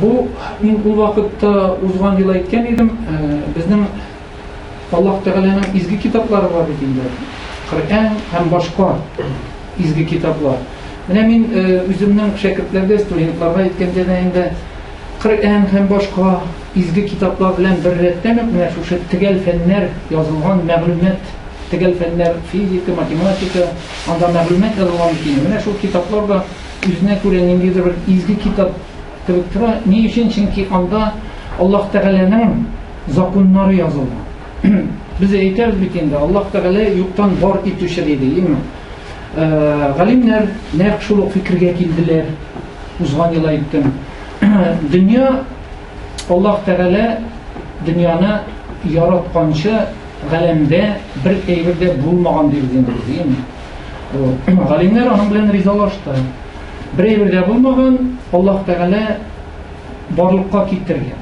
Бу мин ул вакытта узган ел әйткән идем, безнең Аллаһ Тәгаләнең изге китаплары бар бит инде. Коръән һәм башка изге китаплар. Менә мин үземнең шәкертләргә, студентларга әйткәндә дә инде Коръән һәм башка изге китаплар белән бер рәттән үк менә шушы төгәл фәннәр язылган мәгълүмат, төгәл фәннәр, физика, математика, анда мәгълүмат язылган икән. Менә шул китапларга үзенә күрә ниндидер бер изге китап кебек тора. Ни өчен? Чөнки анда Аллаһ Тәгаләнең законнары язылган. Без әйтәбез бит инде, Аллаһ Тәгалә юктан бар итүче диде, имма. Галимнәр нәкъ шул фикергә килделәр. Узган ел әйттем. Дөнья, Аллаһ Тәгалә дөньяны яратканчы галәмдә бер әйбер дә булмаган дип инде, имма. Галимнәр аның белән ризалашты. Бер әйбер дә булмаган, Аллаһ Тәгалә барлыкка китергән.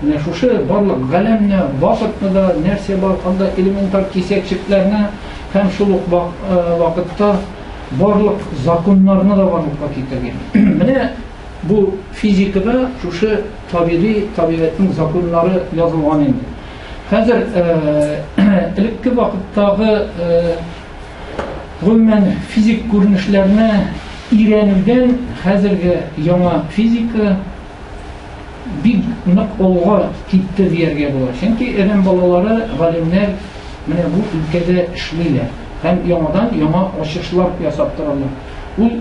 Менә шушы барлык галәмне, вакытны да, нәрсә бар, анда элементар кисәкчекләрне һәм шул ук вакытта барлык законнарны да барлыкка китергән. Менә бу физикада шушы табигатьнең законнары язылган инде. Хәзер элекке вакыттагы гомумән физик күренешләрне өйрәнүдән хәзерге яңа физика бик нык алга китте дияргә була. Чөнки адәм балалары, галимнәр менә бу өлкәдә эшлиләр һәм яңадан яңа ачышлар ясап торалар. Ул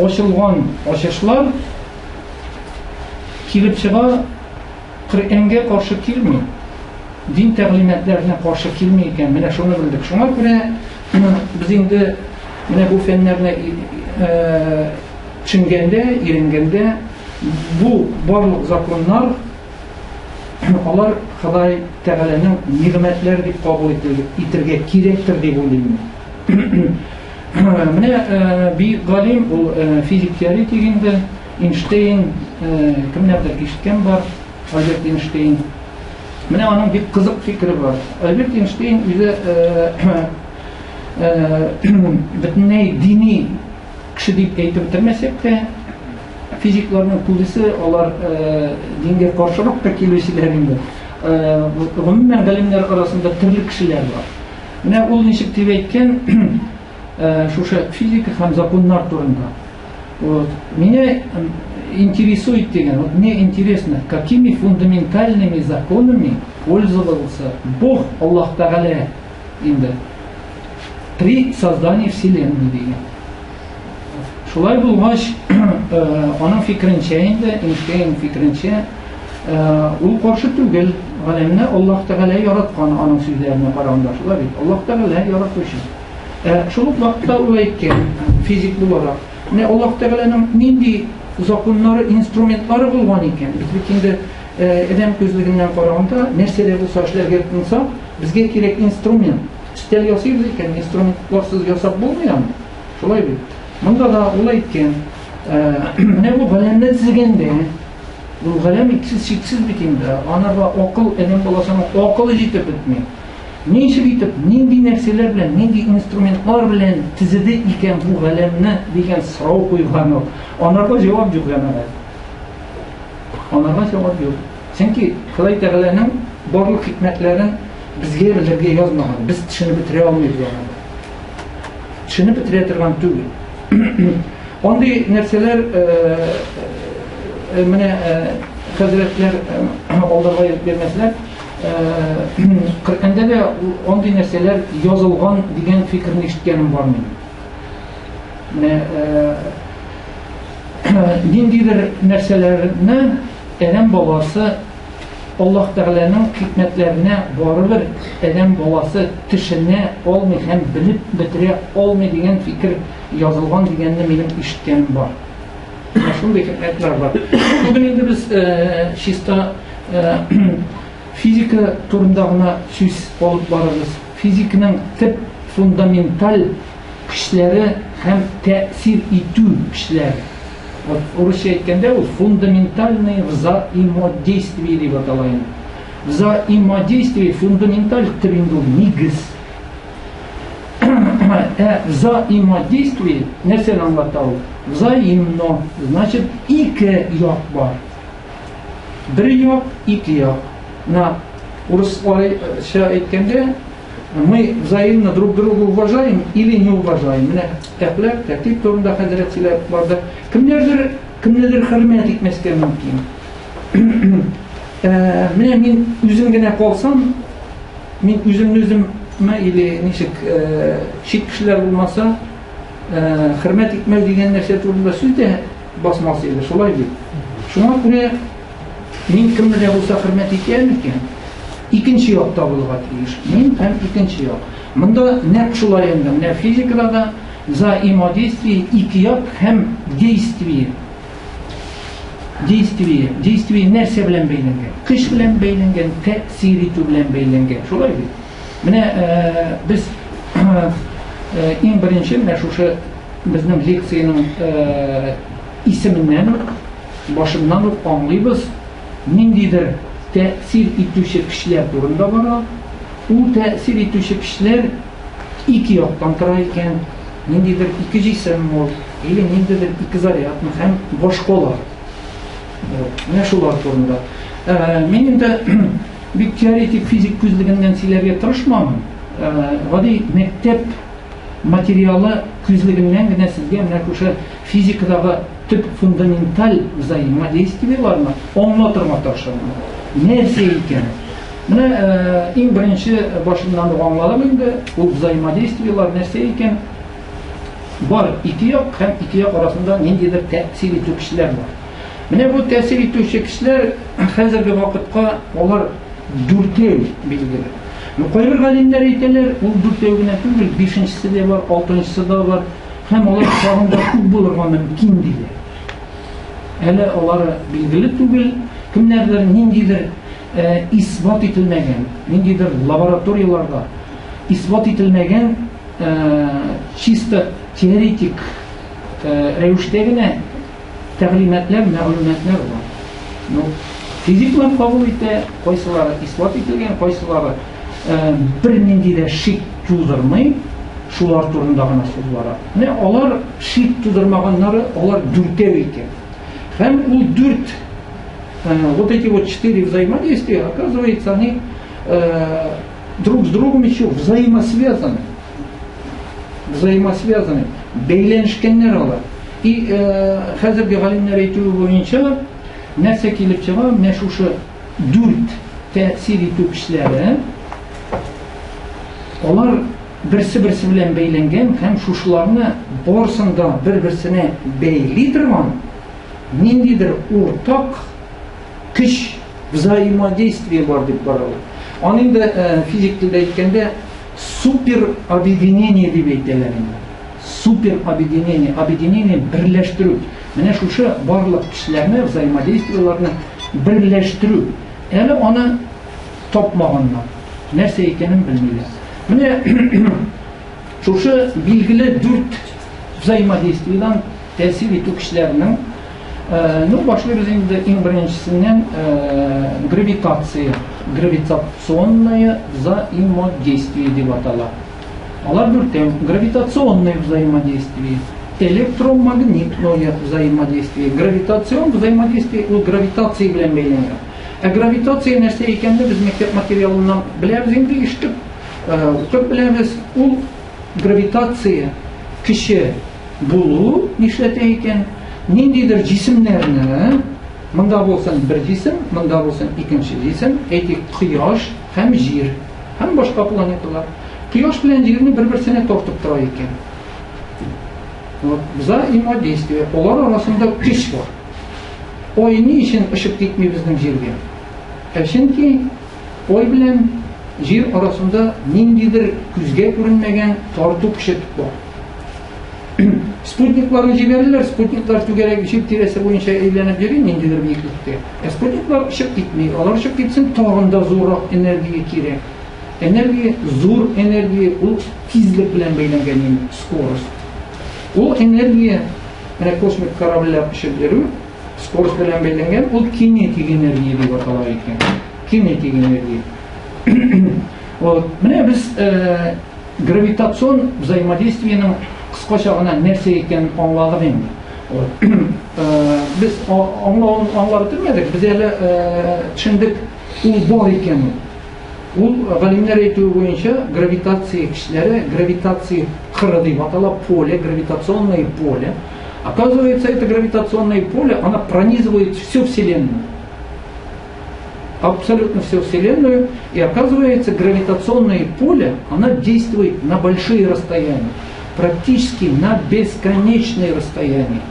ачылган ачышлар килеп чыга, Коръәнгә каршы килми, дин тәгълиматларына каршы килми икән. Менә шуны белдек. Шуңа күрә без инде менә бу фәннәрне төшенгәндә, өйрәнгәндә бу барлык законнар алар Ходай Тәгаләнең нигъмәтләре дип кабул итәргә кирәктер дип уйлыйм. Менә бик галим ул физик теоретик инде Эйнштейн, кемнәрдер ишеткән бар, Альберт Эйнштейн. Менә аның бик кызык фикере бар. Альберт Эйнштейн үзе бөтенләй дини кеше дип әйтеп бетермәсәк тә, физикларның күбесе алар дингә каршырак та килүчеләр инде. Гомумән галимнәр арасында төрле кешеләр бар. Менә ул ничек дип әйткән, шушы физика һәм законнар турында. Меня интересует дигән, мне интересно, какими фундаментальными законами пользовался Бог Аллаһ Тәгалә инде при создании Вселенной дигән. Шулай булгач, аның фикеренчә инде, Эйнштейн фикеренчә, ул каршы түгел, галимне Аллаһ Тәгалә яраткан, аның сүзләренә караганда шулай бит. Аллаһ Тәгалә яратучы. Шул ук вакытта ул әйткән, физик буларак, менә Аллаһ Тәгаләнең нинди законнары, инструментлары булган икән. Бит инде адәм күзлегеннән караганда, нәрсәдә булса эшләргә тотынса, безгә кирәк инструмент. Стель ясыйбыз икән, инструментларсыз ясап булмыймы? Шулай бит. Монда да ул әйткән, менә бу галәмне төзегәндә, ул галәм иксез бит инде, анарга акыл, адәм баласының акылы җитеп бетми. Ничек итеп, нинди нәрсәләр белән, нинди инструментлар белән төзеде икән бу галәмне дигән сорау куйган. Анарга җавап юк гына. Анарга җавап юк. Чөнки Ходай Тәгаләнең барлык хикмәтләрен безгә белергә язмаган. Без төшенеп бетерә алмыйбыз аны. Төшенеп бетерә торган түгел. Андый нәрсәләр менә хәзрәтләр алдарга йөреп бирмәсләр. Коръәндә дә андый нәрсәләр язылган дигән фикерне ишеткәнем бар минем. Менә ниндидер нәрсәләрне адәм баласы Аллаһ Тәгаләнең хикмәтләренә барыбер адәм баласы төшенә алмый һәм белеп бетерә алмый дигән фикер язылган дигәнне минем ишеткәнем бар. Шундый хикмәтләр бар. Бүген инде без чиста физика турында гына сүз алып барабыз. Физиканың төп фундаменталь көчләре һәм тәэсир итү көчләре. Урысча әйткәндә, ул фундаментальное взаимодействие дип атала инде. Взаимодействие фундаменталь төбендә ул нигез. Взаимодействие нәрсәне аңлата ул? Взаимно, значит, ике як бар. Бер як, ике як. На урысча әйткәндә, мы взаимно друг друга уважаем или не уважаем. Менә әхлак, тәртип турында хәзрәт сөйләп барды. Кемнедер хөрмәт итмәскә мөмкин. Менә мин үзем генә калсам, мин үземне или ничек чит кешеләр булмаса, хөрмәт итмәү дигән нәрсә турында сүз дә басмас иде, шулай бит. Шуңа күрә мин кемне дә булса хөрмәт итәм икән, икенче якта булырга тиеш. Мин һәм икенче як. Монда нәкъ шулай инде. Менә физикада да взаимодействие ике як һәм действие. Действие нәрсә белән бәйләнгән? Көч белән бәйләнгән, тәэсир итү белән бәйләнгән. Шулай бит. Менә без иң беренче менә шушы безнең лекцияның исеменнән башыннан ук аңлыйбыз, ниндидер тәэсир итүче кешеләр турында бара. Ул тәэсир итүче кешеләр ике яктан тора икән. Ниндидер ике җисем ул, или ниндидер ике зарядны һәм башкалар. Менә шулар турында. Мин инде бик теоретик физик күзлегеннән сөйләргә тырышмамын. Гади мәктәп материалы күзлегеннән генә сезгә менә шушы физикадагы төп фундаменталь взаимодействиеларны аңлатырга тырышам. Нәрсә икән? Менә иң беренче башыннан аңладым инде, ул взаимодействиелар нәрсә икән? Бар ике як һәм ике як арасында ниндидер тәэсир итү кешеләр бар. Менә бу тәэсир итүче кешеләр хәзерге вакытка алар дүртәү билгеле. Кайбер галимнәр әйтәләр, ул дүртәү генә түгел, бишенчесе дә бар, алтынчысы да бар, һәм алар сагында күп булырга мөмкин диләр. Әле алар билгеле түгел, кемнәрдер ниндидер исбат ителмәгән, ниндидер лабораторияларда исбат ителмәгән чисто теоретик рәвештә генә тәгълиматлар, мәгълүматлар бар. Физиклар кабул итә, кайсылары исбат ителгән, кайсылары бер нинди дә шик тудырмый, шулар турында гына сүз бара. Менә алар шик тудырмаганнары, алар дүртәү икән. Һәм ул дүрт, вот эти вот 4 взаимодействия, оказывается, они друг с другом еще взаимосвязаны. Бәйләнешкәннәр алар. И хәзерге галимнәр әйтүе буенча, нәрсә килеп чыга, менә шушы дүрт тәэсир итү кешеләре, алар берсе-берсе белән бәйләнгән һәм шушыларны барсында бер-берсенә бәйли торган ниндидер уртак көч, взаимодействие бар дип бара ул. Аны инде физик телдә әйткәндә суперобъединение дип әйтәләр инде. Суперобъединение берләштерү. Менә шушы барлык кешеләрне, взаимодействиеларны берләштерү. Әле аны тапмаганнар. Нәрсә икәнен белмиләр. Менә шушы билгеле дүрт взаимодействиедан тәэсир итү кешеләрнең башлыйбыз инде иң беренчесеннән гравитационное взаимодействие дип атала. Алар дүртәү: гравитационное взаимодействие, электромагнитное взаимодействие. Гравитацион взаимодействие ул гравитация белән бәйләнгән. Гравитация нәрсә икәнне без мәктәп материалыннан беләбез инде, ишетеп, укып беләбез. Ул гравитация кеше булу нишләтә икән? Ниндидер җисемнәрне, монда булсын бер җисем, монда булсын икенче җисем, әйтик, Кояш һәм Җир һәм башка планеталар. Кояш белән Җирне бер-берсенә тартып тора икән. Взаимодействие, алар арасында көч бар. Ай ни өчен очып китми безнең Җиргә? Чөнки ай белән Җир арасында ниндидер күзгә күренмәгән тарту көче бар. Спутникларны җибәрделәр, спутниклар түгәрәк җир тирәсе буенча әйләнеп йөри, ниндидер биеклектә. Спутниклар очып китми, алар очып китсен, тагын да зуррак энергия кирәк. Энергия, зур энергия, ул тизлек белән бәйләнгән скорость. Ул энергия, менә космик корабльләр очып йөрү, скорость белән бәйләнгән, ул кинетик энергия дип атала икән. Кинетик энергия. Вот, менә без гравитацион взаимодействиенің қысқаша ғана нәрсе екенін аңладық енді. Біз аңлап тұрмадық, біз әлі түсіндік ол бар екенін. Ол ғалимдар айтуы бойынша гравитация кішілері, гравитация қыры деп аталып, поле, гравитационное поле. Оказывается, это гравитационное поле, она пронизывает всю Вселенную. Абсолютно всю Вселенную. И оказывается, гравитационное поле, она действует на большие расстояния. Практически на бесконечные расстояния.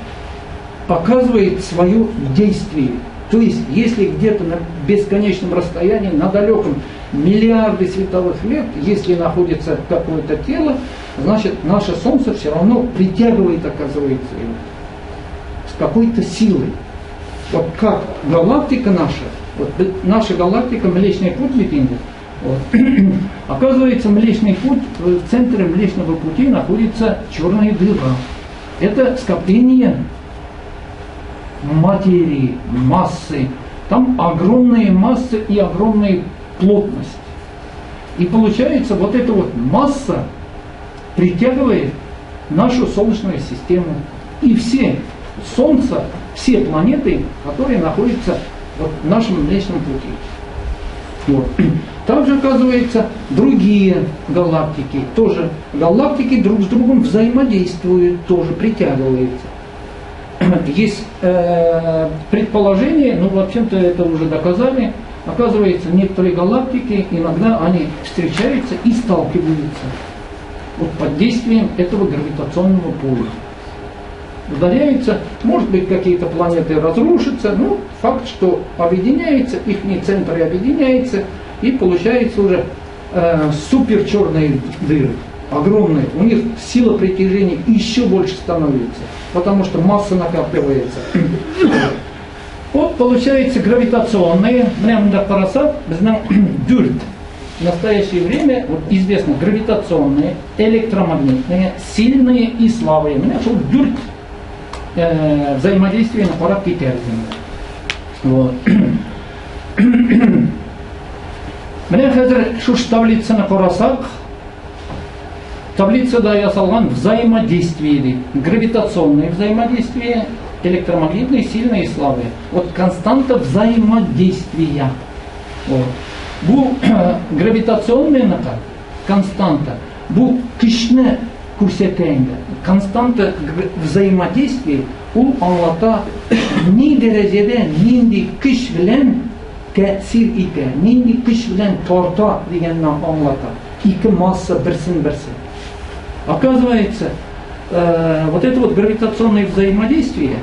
Оказывает свое действие. То есть, если где-то на бесконечном расстоянии, на далеком миллиарды световых лет, если находится какое-то тело, значит, наше Солнце все равно притягивает, оказывается, его с какой-то силой. Вот как галактика наша галактика, Млечный Путь летит. Вот. Оказывается, Млечный Путь, в центре Млечного Пути находится черная дыра. Это скопление материи, массы. Там огромные массы и огромная плотность. И получается, вот эта вот масса притягивает нашу Солнечную систему. И все Солнца, все планеты, которые находятся вот в нашем Млечном Пути. Вот. Также, оказывается, другие галактики. Тоже галактики друг с другом взаимодействуют, тоже притягиваются. Есть предположение, ну, в общем-то, это уже доказали. Оказывается, некоторые галактики, иногда они встречаются и сталкиваются вот под действием этого гравитационного поля. Ударяются, может быть, какие-то планеты разрушатся, но факт, что объединяются, их центры объединяются, и получается уже суперчерные дыры, огромные. У них сила притяжения еще больше становится, потому что масса накапливается. Вот получается гравитационные, в настоящее время вот, известно гравитационные, электромагнитные, сильные и слабые. Взаимодействие на порядке термина. Вот. Мне хәзер шуш таблицаны карасак, таблицада ясалган взаимодействие, гравитационное взаимодействие, электромагнитные, сильные и слабые. Вот константа взаимодействия. Вот. Бу гравитационная константа, бу кичне күрсәтәйінді. Константа взаимодействия ул аңлата ни дәрәҗәдә нинди көч белән тәэсир итә, нинди көч белән тарта дигәнне аңлата. Ике масса берсен-берсе. Оказывается, вот это вот гравитационное взаимодействие,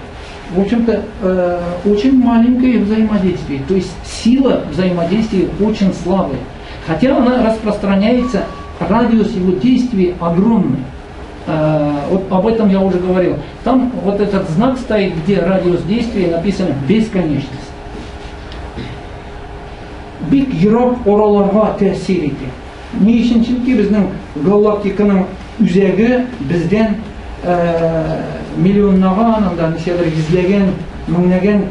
в общем-то, очень маленькое взаимодействие. То есть сила взаимодействия очень слабая. Хотя она распространяется, радиус его действия огромный. Вот об этом я уже говорил. Там вот этот знак стоит, где радиус действия написано бесконечность. Бик ерак ораларга тәэсир итә. Ни өчен? Чөнки безнең галактиканың үзәге бездән миллионнаган, анда ничәдер йөзләгән, меңләгән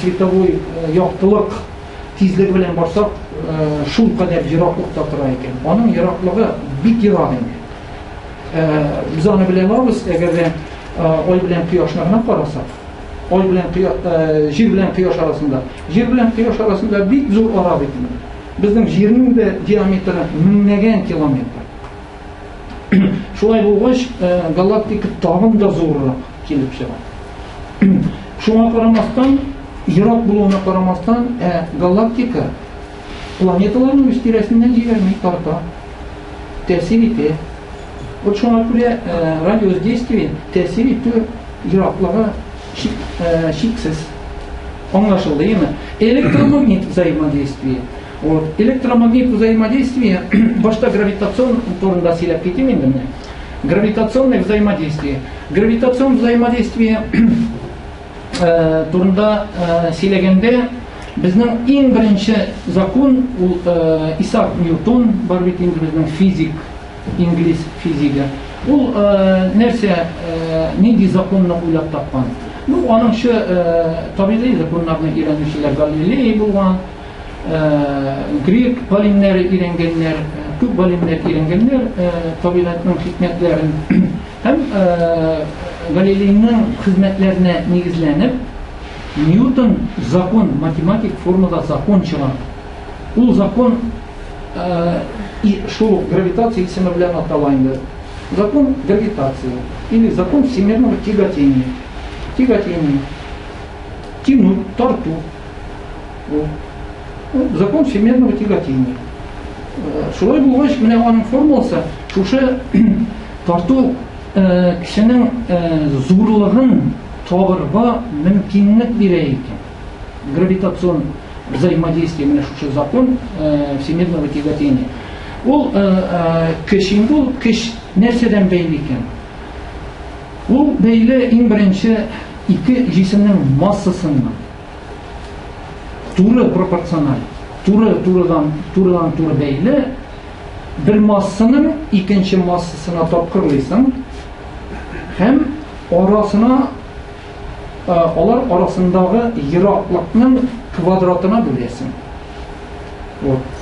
световой яктылык тизлеге белән барсак, шул кадәр ераклыкта тора икән. Аның ераклыгы бик ерак инде. Biz аны белә алабыз, әгәр ай белән кояшны гына карасак, ай белән җир белән кояш арасында, җир белән кояш арасында бик зур ара бит. Безнең җирнең дә диаметры меңләгән километр. Шулай булгач, галактика тагын да зуррак килеп чыга. Шуңа карамастан, ерак булуына карамастан, галактика планеталарның үз тирәсеннән җибәрмәй тарта, тәэсир итә. Вот шуңа күрә радиус действия тәэсир итү ераклыгы шиксез. Аңлашылды, яме. Электромагнит взаимодействие. Вот. Электромагнит взаимодействие, башта гравитацион турында сөйләп китим инде менә. Гравитационное взаимодействие. Гравитационное взаимодействие турында сөйләгәндә безнең иң беренче закон ул Исаак Ньютон, бар бит инде безнең физик, инглиз физиге. Ул нәрсә, нинди законны уйлап тапкан? Ну, аның шы табигый законнарны өйрәнүчеләр Галилей булган, грек полимнәре өйрәнгәннәр, күп галимнәр өйрәнгәннәр табигатьнең хикмәтләрен һәм Галилейның хезмәтләренә нигезләнеп Ньютон закон, математик формада закон чыгара. Ул закон шул гравитация исеме белән атала инде. Закон гравитации или закон всемирного тяготения. Тяготение. Тянуть, тарту. Закон всемирного тяготения. Шулай булгач, менә аның формуласы шушы тарту кешенең зурлыгын табырга мөмкинлек бирә икән. Гравитацион взаимодействие, менә шушы закон всемирного тяготения. Ул көч нәрсәдән бәйле икән? Ул бәйле иң беренче ике җисемнең массасына. Туры пропорциональ. Турыдан бәйле bir массаның икенче массасына тапкырлыйсың һәм алар арасындагы ераклыкның квадратына бүләсең.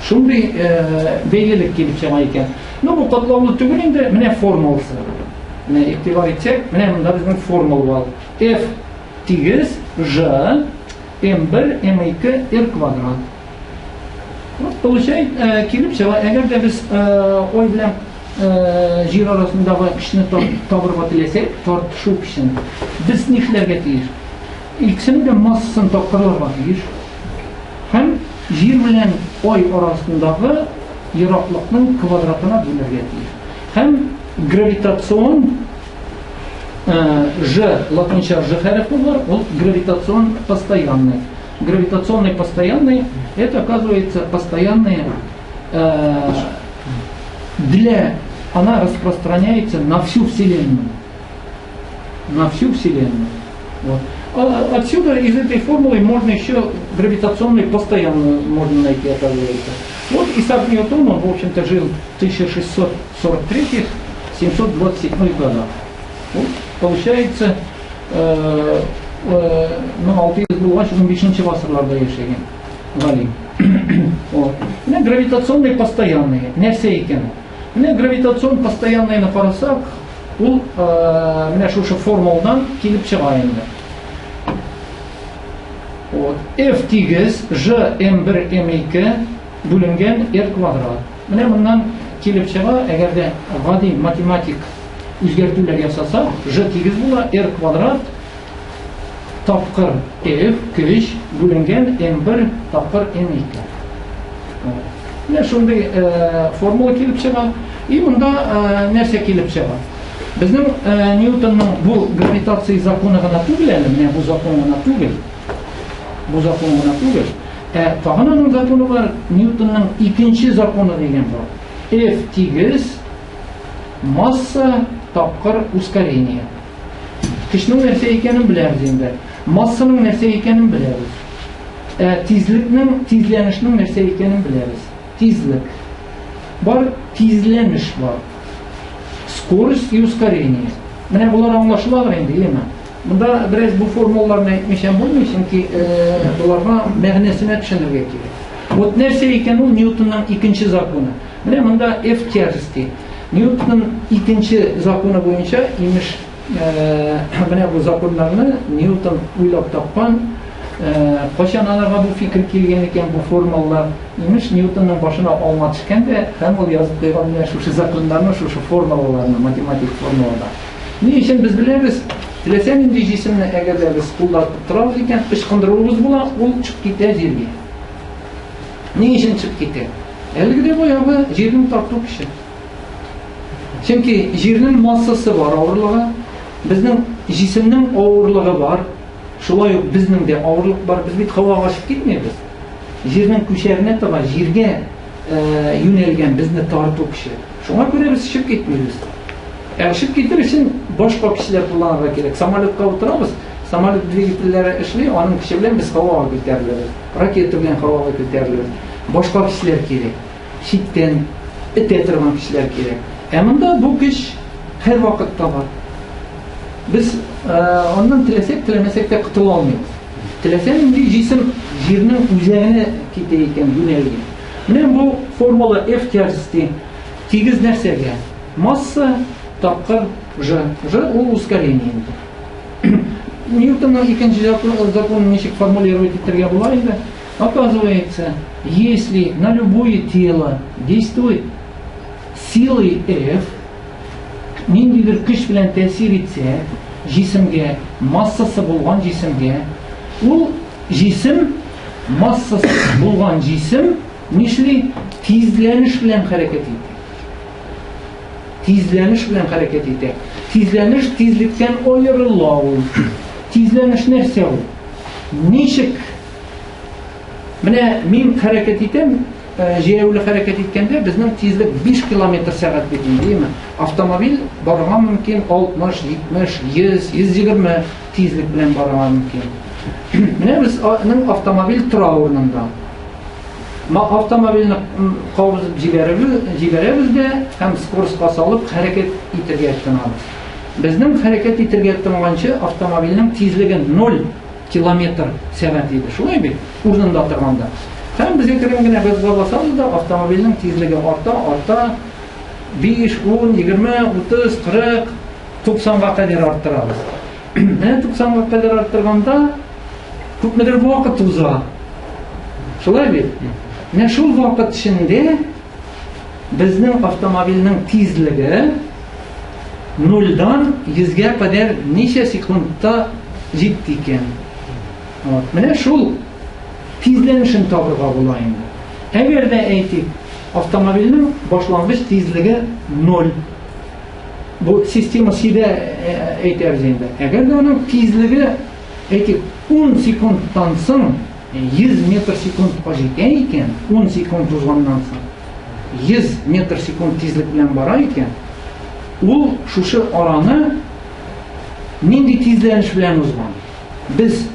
Шундый бәйлелек килеп чыга икән. Бу катлаулы түгел инде, менә формуласы. Менә игътибар итсәк, менә монда безнең формула бар. F тигез G m1 m2 r квадрат. Получается, килеп чыга, әгәр дә без ой белән җир арасындагы кешене табырга теләсәк, тартышу кешене, без нишләргә тиеш? Икесенең дә массасын тапкырларга тиеш. Һәм җир белән ой арасындагы ераклыкның квадратына бүләргә тиеш. Һәм гравитацион G, латинча G хәрефе бар, ул гравитацион постоянный. Гравитационный постоянный, это оказывается постоянная она распространяется на всю Вселенную. На всю Вселенную. Вот. Отсюда из этой формулы можно еще гравитационный постоянный можно найти, оказывается. Вот Исаак Ньютон, он, в общем-то, жил в 1643-727 годах. Вот, получается, алтыйыз булгач 15-нче гасырларда яшәгән галим. Менә гравитационный постоянный нәрсә икән? Менә гравитацион постоянныйны карасак, ул менә шушы формуладан килеп чыга инде. F тигез G m1 m2 бүленгән r квадрат. Менә моннан килеп чыга, әгәр дә гади математик үзгәртүләр ясаса, G тигез була, r квадрат тапкыр F көч бүленгән m1 тапкыр m2. Менә шундый формула килеп чыга. И монда нәрсә килеп чыга? Безнең Ньютонның бу гравитация законы гына түгел, менә бу закон гына түгел. Бу закон гына түгел. Тагын аның законы бар, Ньютонның икенче законы дигән бар. F тигез масса тапкыр ускорение. Кешенең нәрсә икәнен беләбез инде. Массаның нәрсә икәнен беләбез. Тизләнешнең нәрсә икәнен беләбез. Тизлек. Бар, тизләнеш бар. Скорость и ускорение. Менә булар аңлашыладыр инде, яме. Монда бераз бу формулаларны әйтмичәм булмый, чөнки буларга мәгънәсенә төшенергә кирәк. Вот нәрсә икән ул Ньютонның икенче законы. Менә монда F тяжести. Ньютонның икенче законы буенча имеш менә бу законнарны Ньютон уйлап тапкан. Кайчан аларга бу фикер килгән икән, бу формулалар имеш Ньютонның башына алма төшкән дә, һәм ул язып куйган менә шушы законнарны, шушы формулаларны, математик формулалар. Ни өчен без беләбез? Теләсә нинди җисемне әгәр дә без кулланып торабыз икән, ычкындыруыбыз була, ул чыгып китә җиргә. Ни өчен чыгып китә? Әлеге дә баягы җирнең тарту көче. Чөнки җирнең массасы бар, авырлыгы, безнең җисемнең авырлыгы бар. Шулай ук безнең дә авырлык бар, без бит һавага чыгып китмәйбез. Җирнең күчәренә таба җиргә юнәлгән безне тарту көче. Шуңа күрә без чыгып китмәйбез. Чыгып китер өчен башка көчләр кулланырга кирәк. Самолетка утырабыз, самолет двигательләре эшли, аның көче белән без һавага күтәреләбез. Ракета белән һавага күтәреләбез. Башка көчләр кирәк. Читтән этә торган көчләр кирәк. Монда бу көч һәр вакытта бар. Biz ondan теләмәсәк тә котыла алмыйбыз. Теләсә нинди җисем җирнең үзәгенә китә икән, юнәлгән. Менә бу формула F тяжести тигез нәрсәгә? Масса тапкыр G. G ул ускорение. Ньютонның икенче законын ничек формулировать итәргә була инде? Оказывается, если на любое тело действует силой F, ниндидер көч белән тәэсир итсә, җисемгә, массасы булган җисемгә, ул җисем, массасы булган җисем нишли тизләнеш белән хәрәкәт итә. Тизләнеш белән хәрәкәт итә. Тизләнеш тизлектән аерыла ул. Тизләнеш нәрсә ул? Ничек? Менә мин хәрәкәт итәм, җәяүле хәрәкәт иткәндә безнең тизлек 5 км/сәгать бит инде. Автомобиль барырга мөмкин 60, 70, 100, 120 тизлек белән барырга мөмкин. Менә безнең автомобиль тора урынында. Автомобильне кабызып җибәрәбез дә һәм скоростька салып хәрәкәт итәргә тотынабыз. Безнең хәрәкәт итәргә тотынганчы автомобильнең тизлеге 0 км/сәгать иде. Шулай бит? Урынында торганда. Һәм без әкрен генә газга басабыз да автомобильнең тизлеге арта 5, 10, 20, 30, 40, 90-га кадәр арттырабыз. Менә 90-га кадәр арттырганда күпмедер вакыт уза. Шулай бит? Менә шул вакыт эчендә безнең автомобильнең тизлеге 0-дан 100-га кадәр ничә секундта җитте икән. Менә шул тизләнешен табырга була инде. Әгәр дә әйтик, автомобильнең башлангыч тизлеге 0. Бу система сиде әйтәбез инде. Әгәр дә аның тизлеге әйтик 10 секундтан соң 100 метр/секундка җитә икән, 10 секунд узганнан соң 100 метр/секунд тизлек белән бара икән, ул шушы араны нинди тизләнеш белән узган? Без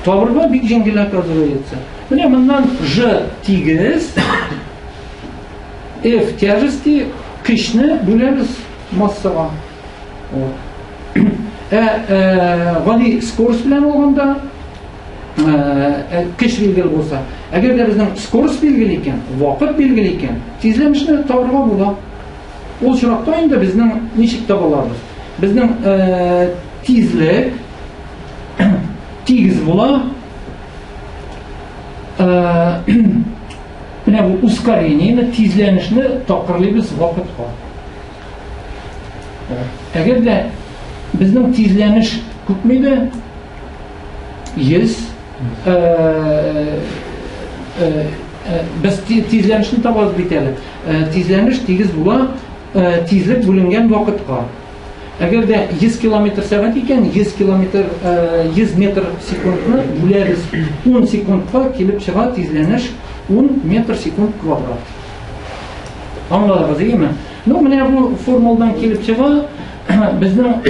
табырга бик җиңел оказывается. Менә моннан G тигез, F тяжести көчне бүләбез массага. Гали скорость белән алганда көч билгеле булса, әгәр дә безнең скорость билгеле икән, вакыт билгеле икән, тизләнешне табырга була. Ул чиратта инде безнең ничек табаларбыз? Безнең тизлек тигез була. Менә бу ускорениене, тизләнешне тапкырлыйбыз вакытка. Әгәр дә безнең тизләнеш күпме иде? 100 без тизләнешне табабыз бит әле. Тизләнеш тигез була, тизлек бүленгән вакытка. Әгәр дә 100 км/сәгать икән, 100 метр/секундны бүләбез 10 секундка килеп чыга тизләнеш 10 метр/секунд квадрат. Аңладыгыз, әйеме? Менә бу формуладан килеп чыга, безнең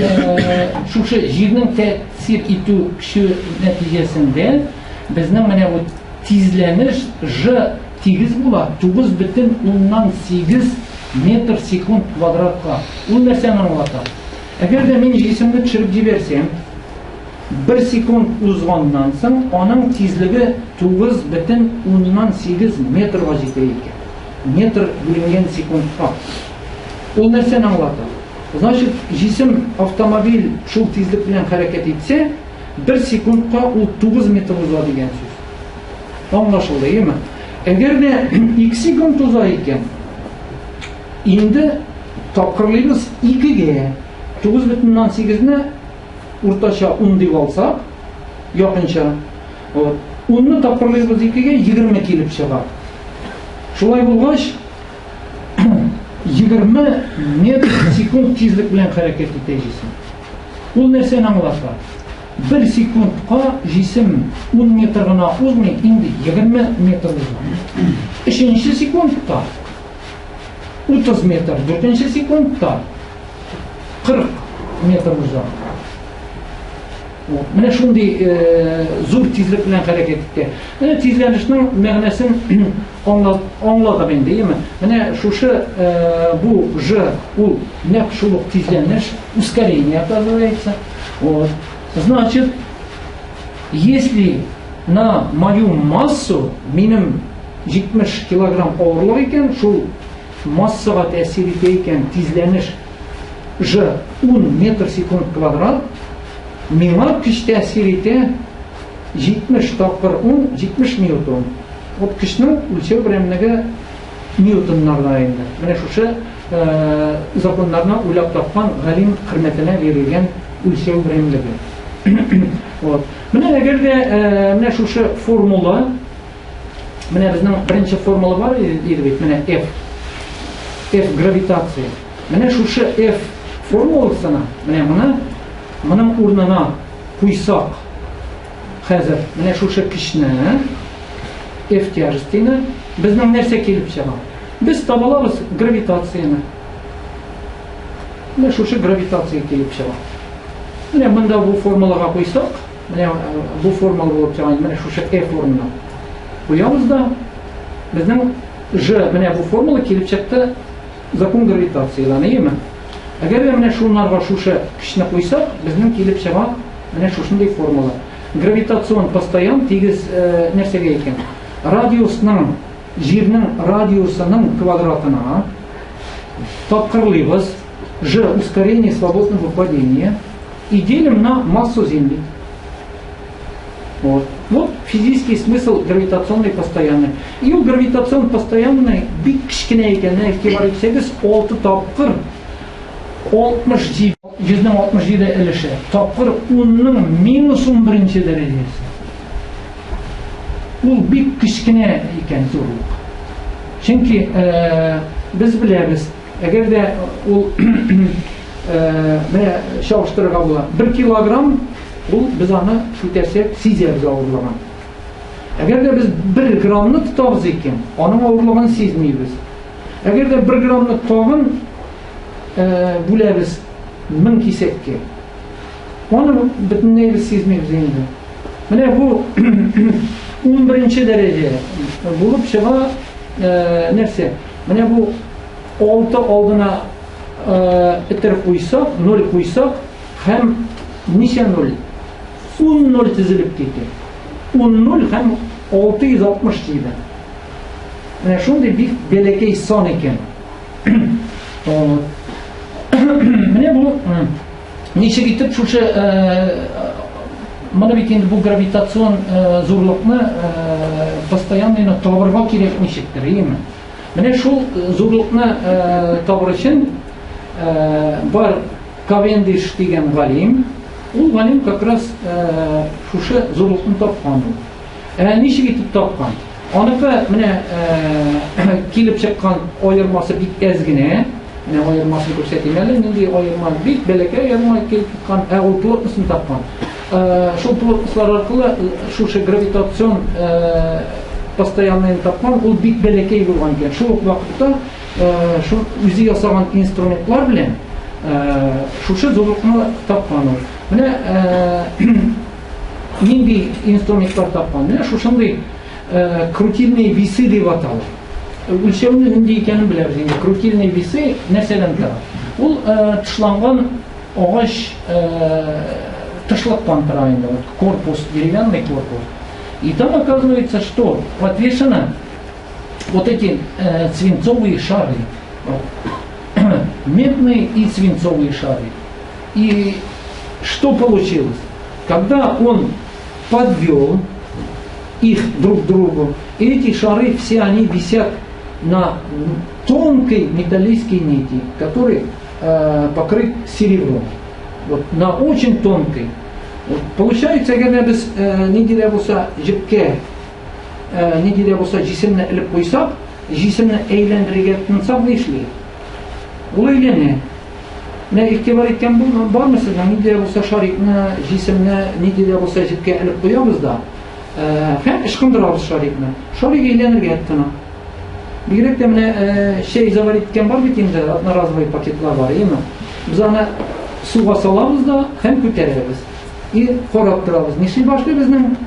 шушы җирнең тәэсир итү көче нәтиҗәсендә безнең менә бу тизләнеш G тигез була, 9,8 метр/секунд квадратка. Ул нәрсәне аңлата? Әгәр дә мин җисемне төшереп җибәрсәм, 1 секунд узганнан соң аның тизлеге 9,8 метрга җитә икән. Метр бүленгән секундка. Ул нәрсәне аңлата? Значит, җисем автомобиль шул тизлек белән хәрәкәт итсә, 1 секундка ул 9 метр уза дигән сүз. Аңлашылды, әйеме? Әгәр дә 2 секунд уза икән, инде тапкырлыйбыз 2-гә. 9,8-не уртача 10 дип алсак, якынча, 10-ны тапкырлыйбыз 2-гә, 20 килеп чыга. Шулай булгач, 20 метр/секунд тизлек белән хәрәкәт итә җисем. Ул нәрсәне аңлата? 1 секундка җисем 10 метр гына узмый, инде 20 метр уза. 3-нче секундта 30 метр, 4-нче секундта 40 метр уза. Менә шундый зур тизлек белән хәрәкәт итә. Менә тизләнешнең мәгънәсен аңлатып инде, әйеме? Менә шушы бу G, ул нәкъ шул ук тизләнеш, ускорение оказывается. Значит, если на мою массу, минем 70 килограмм ауырлық екен, шул массаға тәсір ете екен тезләніш Ж 10 метр секунд квадрат, миңа күш тәсір ете 70 тапқыр 10, 70 ньютон. От күшнің өлшеу біремінігі ньютонларда енді. Міне шушы закондарына ойлап тапқан ғалим құрметіне берілген өлшеу біремілігі. Міне егерде міне шушы формула, міне біздің бірінші формула бар еді бет, міне F гравитация. Міне шушы F формуласына, міне мұның орнына қойсақ, қазір міне шушы күшні, F тяжестіні, біздің нәрсе келіп шыға. Біз табалабыз гравитацияны. Міне шушы гравитация келіп шыға. Міне мұнда бұл формулаға қойсақ, міне бұл формула болып шығайын, міне шушы F орнына қоямыз да, біздің Ж, міне бұл формула келіп шықты закон гравитацияланы, емі? Әгер де міне шуларға шушы күшіні қойсақ, біздің келіп шыға міне шушындай формула. Гравитацион постоян тегіз нәрсеге екен. Радиусының, жерінің радиусының квадратына тапқырлыбыз Ж ускорение свободного падения и делим на массу Земли. Вот физический смысл гравитационной постоянной. И у гравитационной постоянной бик кішкене екені бар етсеңіз 6 тапқыр 167 іліші тапқыр 10-ның минус 11 дәрежесі. Бұл бик кішкене екен зорлық. Чөнки біз білеміз, егер де ол шауыштырға бола 1 килограмм, бұл біз аны көтерсек сеземіз ауырлығын. Егер де біз 1 граммны тұтабыз екен, оның ауырлығын сезмейбіз. Егер де 1 граммны тұтабын бөлеміз 1000 кесекке, оны бүтіннейбіз сезмейбіз енді. Міне бұл 11 дәреже болып шыға нәрсе. Міне бұл 6 алдына ітіріп қойсақ, 0 қойсақ, һәм неше 0? 10 тізіліп кетті. 10 һәм 660 дейді. Міне шундай бик бәләкәй сан екен. Міне бұл неше кетіп шушы мұны бекенді бұл гравитацион зорлықны постоянно табырға керек нешектір, емі? Міне шул зорлықны табыр үшін бар Кавендиш деген ғалим. Ол ғалим как раз шушы зорлықны тапқан. Неше кетіп тапқан? Анықы міне келіп шыққан айырмасы бик әзгіне, міне айырмасын көрсетейін әлі, нендей айырма бик бәләкәй айырма келіп шыққан, ол плотнысын тапқан. Шул плотныслар арқылы шушы гравитацион постоянныйын тапқан, ол бик бәләкәй болған екен. Шул вақытта өзі ясаған инструментлар білен шушы зорлықны тапқан. Міне нендей инструментлар тапқан? Міне шушындай крутильные весы деп аталып. Өлшеуінің нендей екенін білеміз енді. Крутильные весы нәрседен тұрады. Ол тұшланған ағаш тышлықтан тұрады енді. Корпус, деревянный корпус. И там оказывается, что подвешено вот эти свинцовые шары. Медные и свинцовые шары. И что получилось? Когда он подвел их друг к другу, и эти шары все они висят на тонкой металлической нити, который покрыт серебром. Вот, на очень тонкой. Вот, получается, когда біз неделе болса жіпке, неделе болса жесімні іліп қойсақ, жесімні әйлендіреге тынсақ не ішлейді? Ол әйлене. Міне ихтибар еткен бар ма сіздің? Неделе болса шарикны, жесімні, неделе болса жіпке іліп қоямыз да, һәм ышқындырамыз шарикны. Шарик әйленерге әттіна. Бигерәк тә менә шәй заварить еткән бар бит инде, одноразовый пакетлар бар, еме? Без аны суга салабыз да, һәм күтәрәбез. И карап торабыз. Нишләй башлый безнең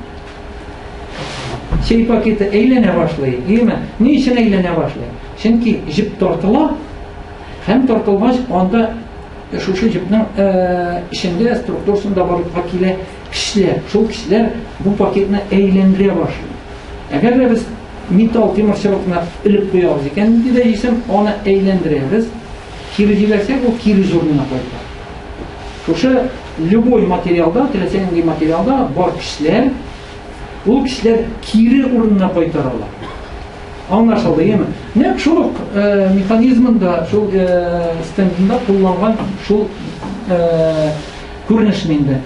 шәй пакеты әйләнә башлый, еме? Ни өчен әйләнә башлый? Чөнки җеп тартыла, һәм тартылгач анда шушы җепнең эчендә структурасында барлыкка килә кешеләр. Шул кешеләр бу пакетны әйләндерә башлый. Әгәр без металл теміршілікні іліп қоямыз екен дейді жесем, оны әйлендіреміз. Кері жіберсек, ол кері жұрнына қойды. Шушы любой материалда, телесенге материалда бар кішілер, ол кішілер кері ұрынына қойтаралар. Аңлашылды, емі. Нәк шұлық механизмында, шул стендында қолданған шул көрінішіненді.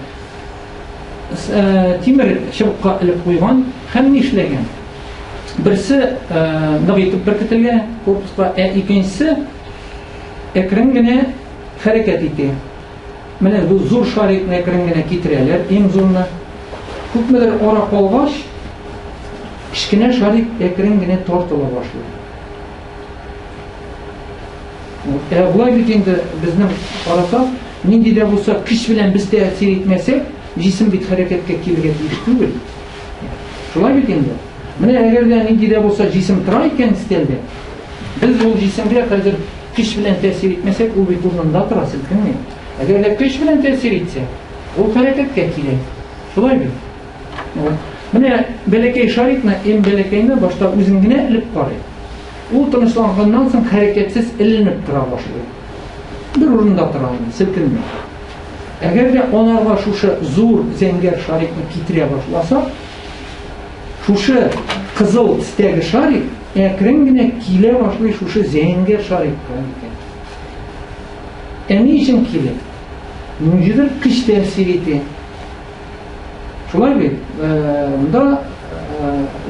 Темір шыбыққа іліп қойған, һәм не ішлеген? Бірсі нығайтып біркітілген корпусқа, екіншісі әкірінгіне хәрекет ете. Міне бұл зор шарикны әкірінгіне кетірелер, ең зорына. Көпмелер ара қалғаш, кішкене шарик әкірінгіне тартыла башлайды. Бұлай бекенді біздің қарасақ, нендей де болса күш білен біз тәсір етмесек, жесім бет хәрекетке келгет ешті. Шулай бекенді. Міне әгерде нендей де болса жесім тұра екен істелді. Біз ол жесімге қазір күш білен тәсір етмесек, ол бет орнында тұра сілкінме. Әгерде күш білен тәсір етсе, ол хәрекетке келеді. Шулай бек. Міне бәлекей шарикны, ең бәлекейні башта өзіңгіне іліп қарайды. Ол тынышланғаннан соң хәрекетсіз ілініп тұра башлайды. Бір орында тұрайын, сілкінме. Әгерде онарға шушы зор зәңгер шарикны кетіре башласа, шушы қызыл тістегі шарик әкірінгіне келе башлай шушы зәңгер шарикқа. Әне үшін келе? Мүнжедір күш тәсір ете. Шулай бет, да,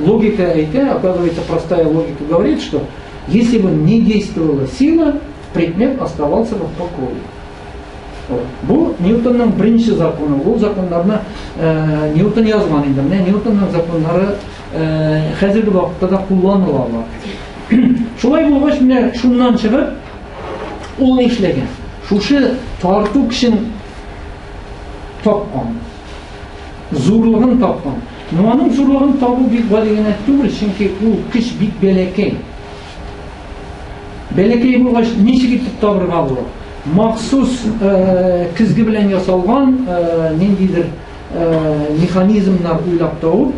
логика эта, оказывается, простая логика говорит, что если бы не действовала сила, предмет оставался бы в покое. Бұл Ньютонның бірінші законы, бұл закондарына Ньютон yazған еді, Ньютонның закондары қазіргі уақытта да қолданылады. Шулай болғаш, міне шуннан шығып, ол не ішлеген? Шушы тарту күшін тапқан, зорлығын тапқан. Оның зорлығын табу бит бәлеген әттігір, чөнки ол күш бит бәлекей. Бәлекей болғаш, нешік етіп табырға болады? Мақсус кізгі білен ясалған нендейдір механизмнар ойлап тауып,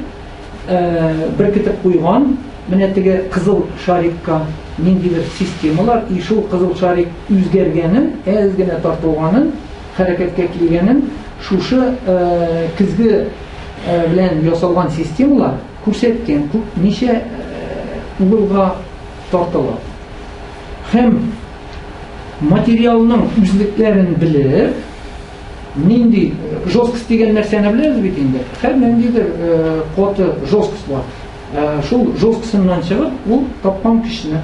бір кетіп қойған, мінеттігі қызыл шарикқа нендейдір системалар, и шул қызыл шарик үзгергенін, әзгіне тартылғанын, хәрекетке келгенін, шушы кізгі білен ясалған системалар көрсеткен неше ұлға тартылы. Хәм материалның үзліктерін біліп, нендей жосткіс деген нәрсені білеміз бет енді. Хәм нендейдір қоты жосткіс бар. Шул жосткісінен шығып, ол тапқан күшіні.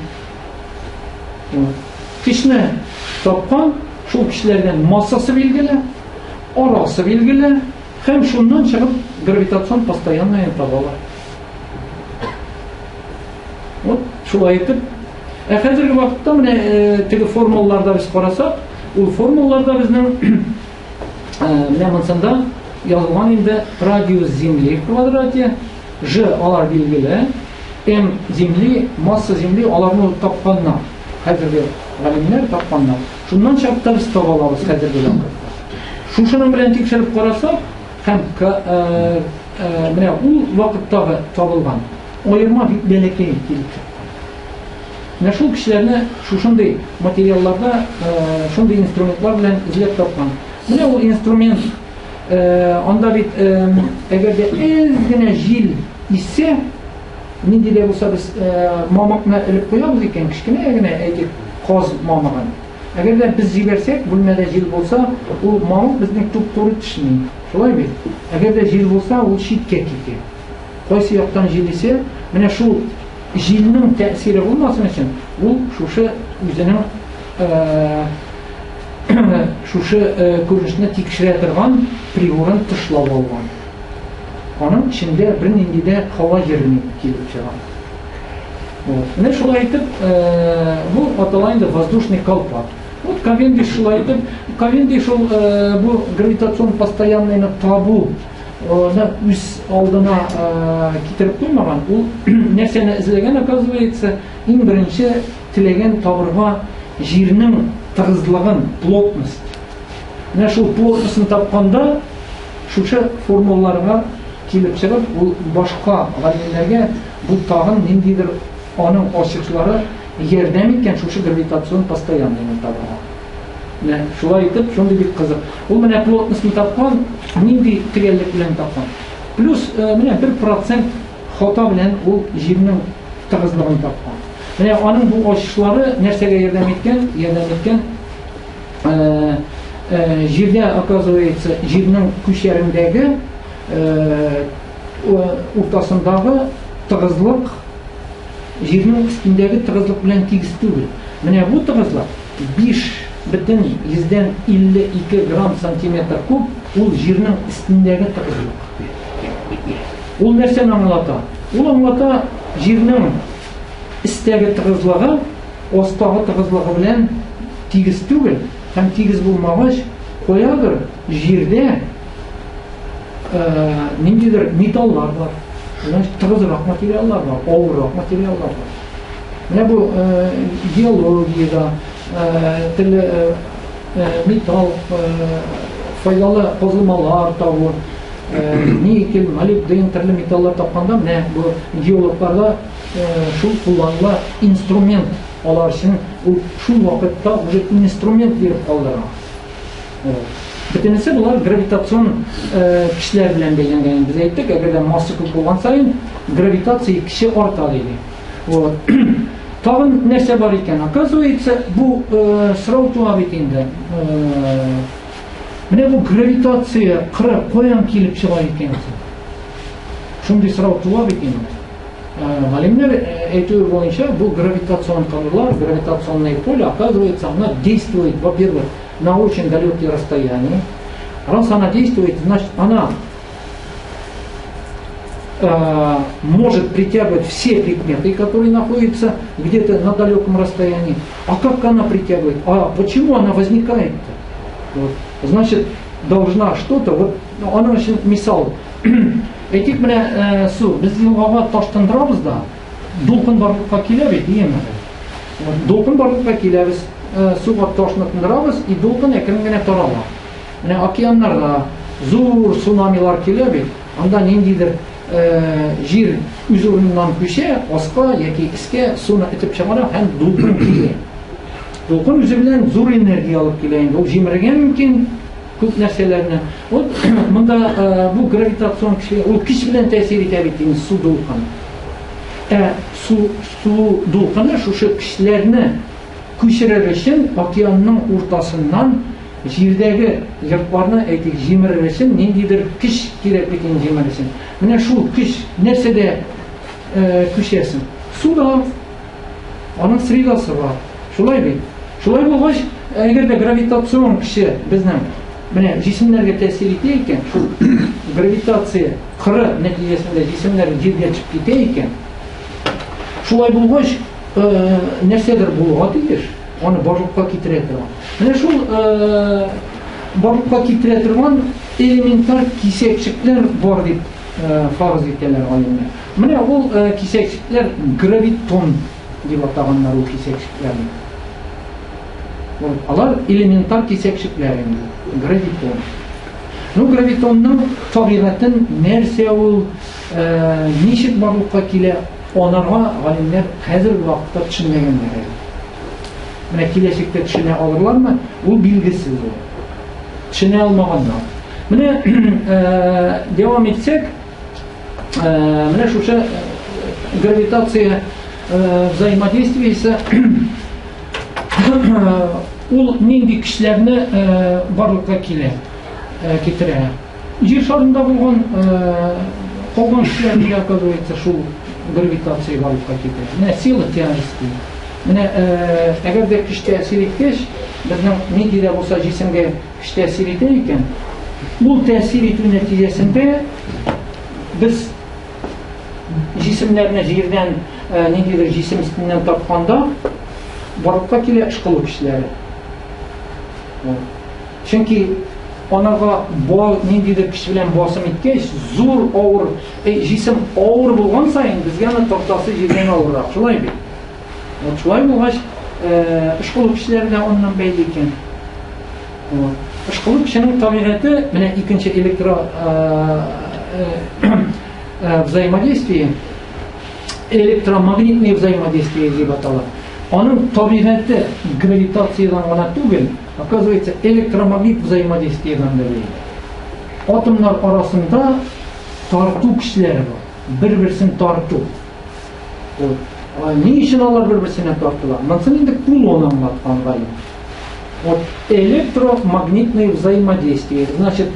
Күшіні тапқан, шул күшілерден массасы белгілі, арасы белгілі, хәм шуннан шығып гравитацион постоянно табалар. Вот, шулай етіп, қазіргі вақытта теге формулаларда біз қарасақ, ол формулаларда біздің міне мынсында yazылған енді радиус Земли в квадрате, Ж алар белгілі, М Земли, масса Земли аларны тапқанна, қазіргі ғалимлер тапқанна. Шуннан шығып біз табалабыз қазіргі вақытта. Шушының білен текшеріп қарасақ, һәм міне ул вақыттағы табылған ойырма бәлекей келіп шыққан. Міне шул кішілеріне шушындай материалларда шундай инструментлар білен ізлеп тапқан. Міне ол инструмент анда бит әгерде әзгіне жел иссе, нендей де болса біз мамықны іліп қоямыз екен, кішкене әгіне әйтек қаз мамығын. Әгерде біз жіберсек, бүлмеде жел болса, ол мамық біздің тұп-туры түшінейді. Шулай бет. Әгерде жел болса, ол шетке кетеді. Қойсы яқтан жел есе, міне шул желінің тәсірі болмасын үшін, ол шушы өзінің шушы көрінішіне текшіре тұрған приборын тұшлап алған. Оның ішінде бір нендейде қала жеріне келіп шығған. Міне шулай айтып, бұл аталайынды воздушный колпак. Вот Кавендиш шулай айтып, Кавендиш бұл гравитацион постоянныйны табу үз алдына кетіріп қоймаған. Ол нәрсені ізлеген, оказывается, ең бірінші тілеген табырға жерінің тығыздылығын, плотность. Шул плотностын тапқанда, шушы формулаларға килеп чыгып, ул башка галимнәргә бу тагын ниндидер аның ачыклары ярдәм иткән шушы гравитацион постоянныйны табарга. Менә шулай итеп, шундый бик кызык. Ул менә плотностьны тапкан, нинди төгәллек белән тапкан. Плюс менә 1% хата белән ул җирнең тыгызлыгын тапкан. Менә аның бу ачышлары нәрсәгә ярдәм иткән? Ярдәм иткән җирдә, оказывается, җирнең күчәрендәге уртасындагы тыгызлык җирнең өстендәге тыгызлык белән тигез түгел. Менә бу тыгызлык 5,52 грамм сантиметр куб, ул җирнең өстендәге тыгызлык. Ул нәрсәне аңлата? Ул аңлата җирнең өстәге тыгызлыгы астагы тыгызлыгы белән тигез түгел. Һәм тигез булмагач, каядыр җирдә ниндидер металлар бар, тыгызрак материаллар бар, авыррак материаллар бар. Менә бу геологиядә металл, файдалы казылмалар табу, никель, молибден, төрле металлар тапканда, менә бу геологларда шул кулланыла инструмент. Алар өчен ул шул вакытта уже инструмент биреп калдырган. Бөтенесе булар гравитацион көчләр белән бәйләнгән. Без әйттек, әгәр масса күп булган саен гравитация көче арта диде. Вот. Тагын нәрсә бар икән? Оказывается, бу сорау туа бит инде. Менә бу гравитация кыры каян килеп чыга икән? Шундый сорау туа бит инде. Галимнәр әйтүе буенча, бу гравитацион каналлар, гравитационное поле, оказывается, оно действует, во-первых, на очень далекие расстояния. Раз она действует, значит, она может притягивать все предметы, которые находятся где-то на далеком расстоянии. А как она притягивает? А почему она возникает-то? Вот. Значит, должна что-то, вот, она очень мисал. Әйтик, менә су, без елгага таштандырабыз да, дулкын барлыкка килә бит, диеме? Дулкын барлыкка киләбез, суга ташны тындырабыз, и дулкын әкрен генә тарала. Менә океаннарда зур цунамилар килә бит, анда ниндидер җир үз урыныннан күчә, аска яки искә суны итеп чыгара һәм дулкын килә. Дулкын үзе белән зур энергия алып килә инде, ул җимерергә мөмкин күп нәрсәләрне. Вот монда бу гравитацион көч, ул көч белән тәэсир итә бит инде су дулкыны. Су дулкыны шушы көчләрне күчерер өчен океанның уртасыннан җирдәге йортларны әйтик җимерер өчен ниндидер көч кирәк бит инде җимерер өчен. Менә шул көч нәрсәдә күчәсен? Суда. Аның средасы бар. Шулай бит. Шулай булгач, әгәр дә гравитацион көче безнең менә җисемнәргә тәэсир итә икән, шул гравитация кыры нәтиҗәсендә җисемнәр җиргә төшеп китә икән. Шулай булгач, нәрсәдер булырга тиеш, аны барлыкка китерә торган. Менә шул барлыкка китерә торган элементар кисәкчекләр бар дип фарыз итәләр галимнәр. Менә ул кисәкчекләр гравитон дип атаганнар ул кисәкчекләрне. Алар элементар кисәкчекләр инде, гравитон. Ну, гравитонның табигатен, нәрсә ул, ничек барлыкка килә, анарга галимнәр хәзерге вакытта төшенмәгәннәр. Менә киләчәктә төшенә алырлармы? Ул билгесез ул. Төшенә алмаганнар. Менә дәвам итсәк, менә шушы гравитация взаимодействиесе ул нинди көчләрне барлыкка китерә. Җир шарында булган калган көчләрне, оказывается, шул гравитация барлыкка китерә. Менә сила тяжести. Менә әгәр дә көч тәэсир иткәч, безнең нинди дә булса җисемгә көч тәэсир итә икән, ул тәэсир итү нәтиҗәсендә без җисемнәрне җирдән ниндидер җисем өстеннән тапканда барлыкка килә ышкылу көчләре. Чөнки анага ниндидер көч белән басым иткәч, зур авыр җисем авыр булган саен безгә аны тартасы җирдән авыррак. Шулай бит. Шулай булгач, ышкылу көчләре дә оннан бәйле икән. Ышкылу көченең табигате менә икенче взаимодействие, электромагнитное взаимодействие деп аталады. Onun tabiatı gravitatsiyadan gana түгел, оказывается, электромагнит взаимодействиедан да бейли. Атомlar arasında tartу күчләре бар. Bir-birsin tartу. Ne için алар bir-birsine tartılar? Монсын инде Кулон аңлаткан галим. Вот электромагнитное взаимодействие. Значит,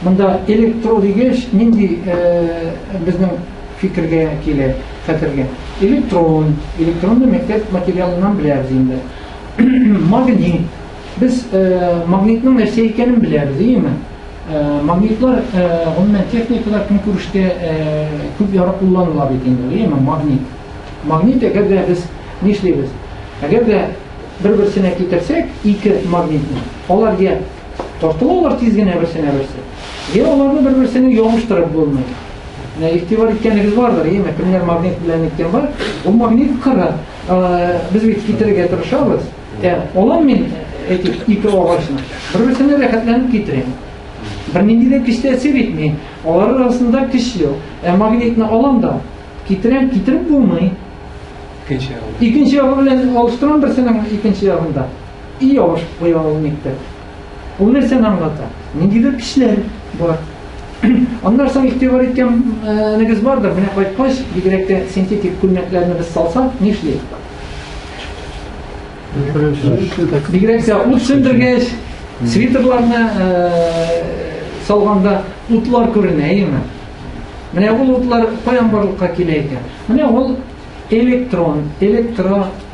мында электро дигәч нинди безнең фикергә килә, хәтергә. Электронны мәктәп материалыннан беләбез инде. Магнит. Без магнитның нәрсә икәнен беләбез, димме? Магнитлар гомумән техникалар көнкүрештә күп яры кулланыла бит инде, димме? Магнит әгәр дә без нишлибез? Әгәр дә bir-birsine китерсәк, ике магнитны, алар я тартылалар тиз генә берсенә берсе. Я аларны bir-birsine ябыштырып булмый. Ихтибар иткәнегез бардыр, яме, кемнәр магнит белән иткән бар, ул магнит кыры. Без бит китерергә тырышабыз. Алам мин әйтик, ике агачны bir-birsine рәхәтләнеп китерәм. Бернинди дә көч тәэсир итми. Алар арасында көч юк. Магнитны алам да китереп булмый. İkinci ягы белән алыштырам берсенең икенче ягында. И явыш куя ул никтә. Ул нәрсәне аңлата. Ниндидер көчләр бар. Аннан соң ихтибар иткән нигез бардыр. Менә кайткач, бигрәк тә синтетик күлмәкләрне без салсак, нишли? Бигрәк тә ут сөндергәч, свитерларны салганда утлар күренә, әйеме? Менә ул утлар каян барлыкка килә икән? Менә ул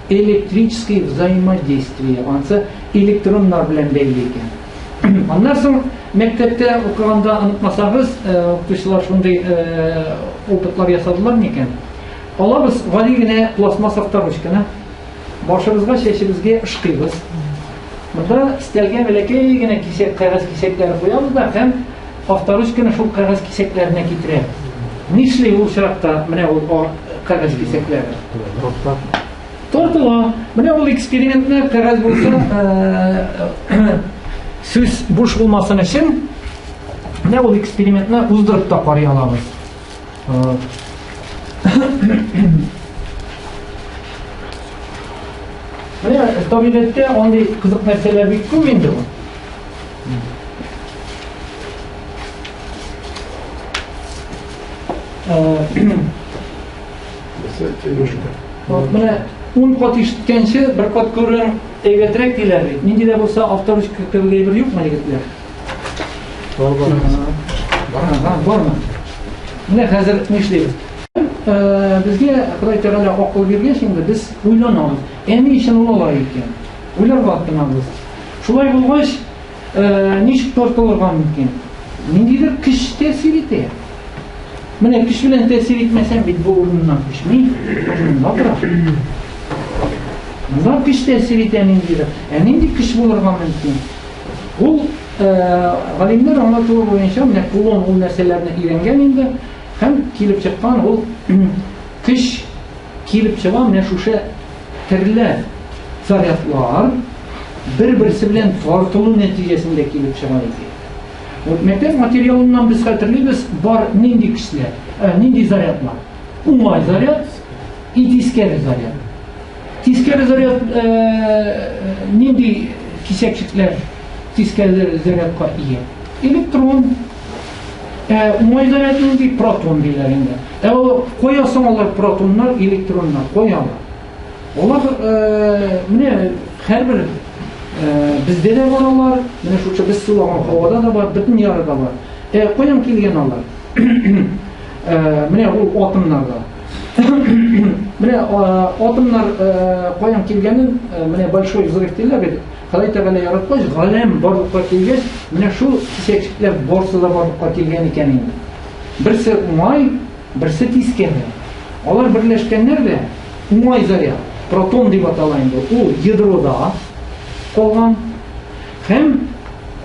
электрическое взаимодействие. Ансы электроннар белән бәйле икән. Аннан соң мәктәптә укыганда онытмасагыз, укытучылар шундый опытлар ясадылар микән? Алабыз гади генә пластмасс авторучканы, башыбызга, чәчебезгә ышкыйбыз. Монда стелгә бәләкәй генә кисәк, кәгазь кисәкләре куябыз да һәм авторучканы шул кәгазь кисәкләренә китерәбез. Нишли ул чиракта менә ул кәгазь кисәкләре? Тартыла. Менә ул экспериментны кәгазь булса, сүз буш булмасын өчен, менә ул экспериментны уздырып та карый алабыз. Менә табигатьтә андый кызык нәрсәләр бик күп инде ул. Менә 10 кат ишеткәнче бер кат күрүн әйбәтрәк диләр бит. Нинди дә булса авторучка кебек әйбер юкмы егетләр? Бармы? Менә хәзер нишлибез? Безгә Ходай Тәгалә акыл биргәч инде без уйланабыз. Ни өчен ул алай икән? Уйларга тынабыз. Шулай булгач, ничек тартылырга мөмкин? Ниндидер көч тәэсир итә. Менә көч белән тәэсир итмәсәм бит бу урыннан төшми. Монда көч тәэсир итә ниндидер. Нинди көч булырга мөмкин? Ул галимнәр аңлатуы буенча менә Кулон ул нәрсәләрне өйрәнгән инде. Һәм килеп чыккан ул көч килеп чыга менә шушы төрле зарядлар бер-берсе белән тартылу нәтиҗәсендә килеп чыга икән. Мәктәп материалыннан без хәтерлибез бар нинди көчләр, нинди зарядлар. Уңай заряд и тискәре заряд. Тискәре заряд нинди кисәкчекләр тискәре зарядка ия. Электрон. Уңай заряд нинди протон диләр инде. Куясың алар протоннар, электроннар куялар. Алар менә һәрбер бездә дә бар алар, менә шушы без сулаган һавада да бар, бөтен ярыда бар. Каян килгән алар? Менә ул атомнарда. Менә атомнар каян килгәнен, менә большой взрыв диләр бит. Ходай Тәгалә яраткач, галәм барлыкка килгәч, менә шул кисәкчекләр барсы да барлыкка килгән икән инде. Берсе уңай, берсе тискәре. Алар берләшкәннәр дә уңай заряд, протон дип атала инде. Ул ядрода калган. Һәм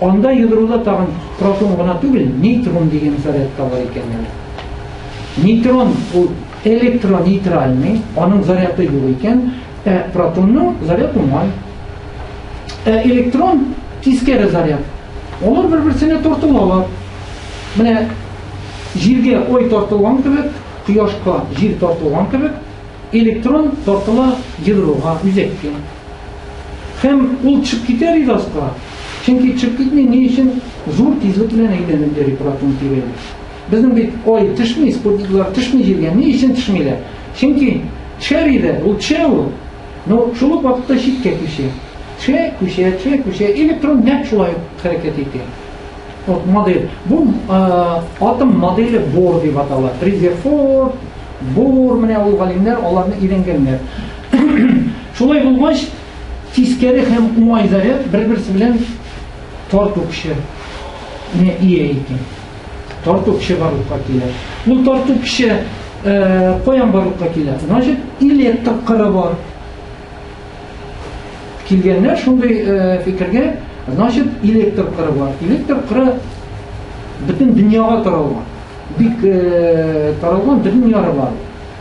анда ядрода тагын протон гына түгел, нейтрон дигән зарядта бар икән. Нейтрон ул электронейтральный, аның заряды юк икән, протонның заряды уңай. Электрон тискәре заряд. Алар бер-берсенә тартылалар. Менә җиргә ой тартылган кебек, кояшка җир тартылган кебек, электрон тартыла ядрога, үзәккә. Һәм ул төшеп китәр иде астка. Чөнки төшеп китмәй, ни өчен зур тизлек белән әйләнеп йөри протон тирәле. Безнең бит ай төшмәй, спутниклар төшмәй җиргә. Ни өчен төшмиләр? Чөнки төшәр иде, ул төшә ул. Но шул ук вакытта читкә күчә. Төшә, электрон нәкъ шулай хәрәкәт итә. Вот модель. Бу атом модели Бор дип атала. Резерфорд, Бор менә ул галимнәр аларны өйрәнгәннәр. Шулай булгач, тискәре һәм уңай заряд бер-берсе белән тарту көче не ия икән. Тарту көче барлыкка килә. Бу тарту көче каян барлыкка килә? Значит, электр кыры бар. Килгәннәр шундый фикергә, значит, электр кыры бар. Электр кыры бөтен дөньяга таралган. Бик таралган бөтен яры бар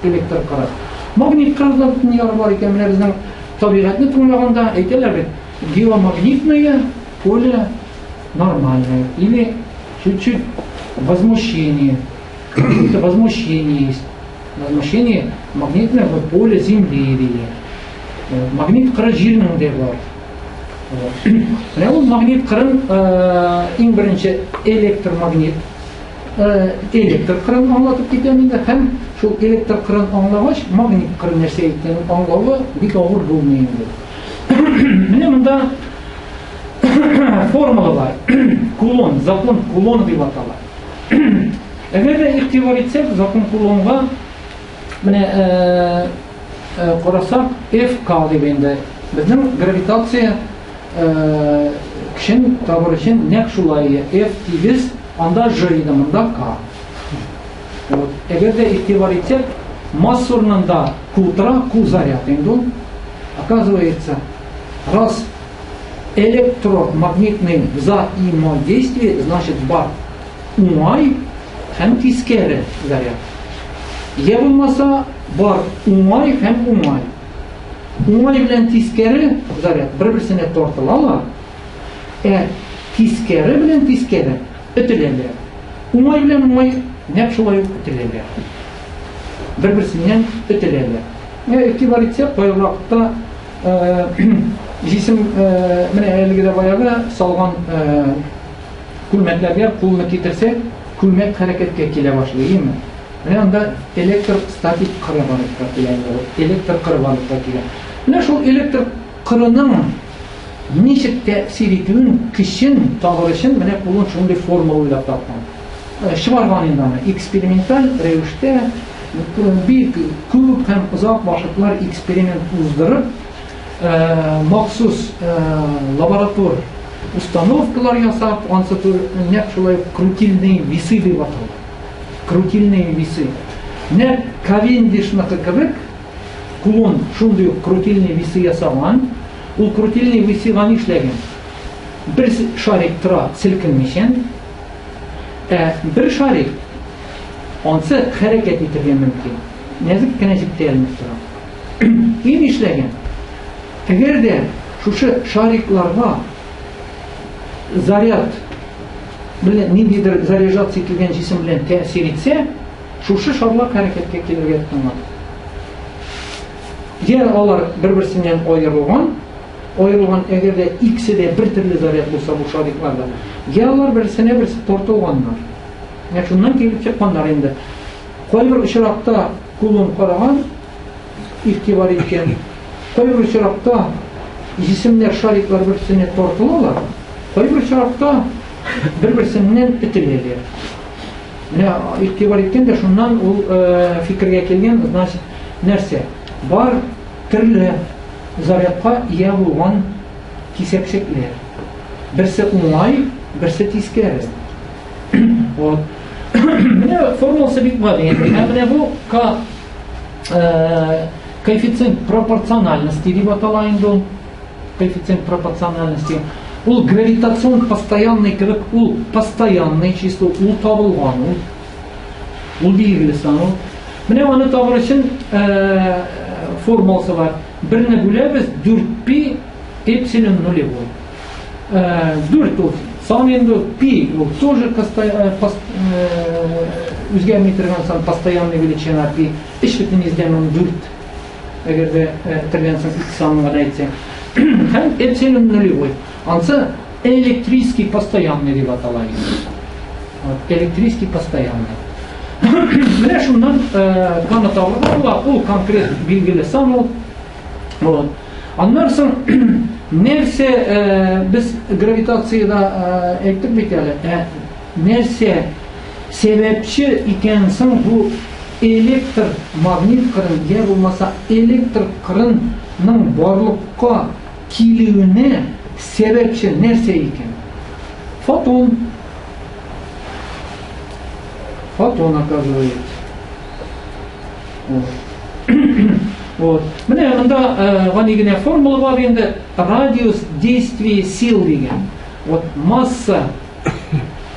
электр кыры. Магнит кыры да бөтен яры бар икән. Менә безнең табигатьне тыңлаганда әйтәләр бит, геомагнитное поле нормальное или чуть-чуть возмущение. Какое-то возмущение есть. Возмущение магнитного поля Земли. Магнит кыры җирнең дә бар. Менә ул магнит кырын иң беренче электромагнит электр кырын аңлатып китәм инде һәм шул электр кырын аңлагач магнит кыры нәрсә икәнен аңлавы бик авыр булмый инде. Менә монда формула бар. Кулон, закон Кулона дип атала. Әгәр дә игътибар итсәк, закон Кулонга менә карасак FK дип инде безнең гравитация кешенең табыр өчен нәкъ шулай F тигез, анда G иде, монда K. Вот. Әгәр дә игътибар итсәк, масса урынында Q тора, Q заряд инде ул. Оказывается, раз электромагнитный взаимодействие, значит бар уңай һәм тискәре заряд. Я булмаса бар уңай һәм уңай. Уңай белән тискәре заряд бер-берсенә тартылалар. Тискәре белән тискәре өтеләләр. Уңай белән уңай нәкъ шулай ук өтеләләр. Бер-берсеннән өтеләләр. Игътибар итсәк, кайгы вакытта җисем менә әлеге дә баягы салган күлмәкләргә кулны китерсәк, күлмәк хәрәкәткә килә башлый, име? Менә анда электр-статик кыры барлыкка килә, электр кыры барлыкка килә. Менә шул электр кырының ничек тәэсир итүен, көчен табылышын менә Кулон шундый формула уйлап тапкан. Чыгарган инде аны эксперименталь рәвештә бик күп һәм озак вакытлар эксперимент уздырып, махсус лаборатор установкалар ясап, ансытыр нәкъ шулай крутильные весы дип атала. Крутильные весы. Нәкъ Кавендишныкы кебек Кулон шундый крутильные весы ясаган. Ул крутильные весыга нишләгән? Бер шарик тора селкенмичән, бер шарик ансы хәрәкәт итәргә мөмкин. Нәзик кенә җиптәленеп тора. И нишләгән? Әгәр дә шушы шарикларга заряд белән ниндидер заряжация килгән җисем белән тәэсир итсә, шушы шарлар хәрәкәткә килергә тотынган. Я алар бер-берсеннән аерылган, әгәр дә икесе дә бер төрле заряд булса бу шарикларда, я алар берсенә берсе тартылганнар. Менә шуннан килеп чыкканнар инде. Кайбер очракта Кулон караган, игътибар иткән. Кайбер очракта җисемнәр, шариклар берсенә тартылалар, кайбер очракта бер-берсеннән үтеләләр. Менә игътибар иткәндә шуннан ул фикергә килгән, значит, нәрсә? Бар төрле зарядка ия булган кисәкчекләр. Берсе уңай, берсе тискәре. Вот. Менә формуласы бик гади. Менә бу коэффициент пропорциональности дип атала инде ул. Коэффициент пропорциональности. Ул гравитацион постоянный кебек, ул постоянный число, ул табылган, ул билгеле сан. Менә аны табыр өчен формуласы бар. Берне бүләбез 4π эпсилон 0 бу. 4 ул Сан енді пи, ол тоже өзгермей тұрған сан, постоянный величина пи, 3,4. Егер де тұрған сан 2 санын ғана айтсаң. Һәм эпсилон нулевой. Ансы электрический постоянный деп аталады. Электрический постоянный. Менә шуннан канаталыгы ул конкрет билгеле сан ул. Аннан соң нәрсә без гравитацияда әйттек бит әле. Нәрсә сәбәпче икән соң бу электр магнит кырын, я булмаса электр кырынның барлыкка килүенә сәбәпче нәрсә икән? Фотон. Фотон, оказывается. Вот. Менә монда гына формула бар инде, радиус действия сил дигән. Вот масса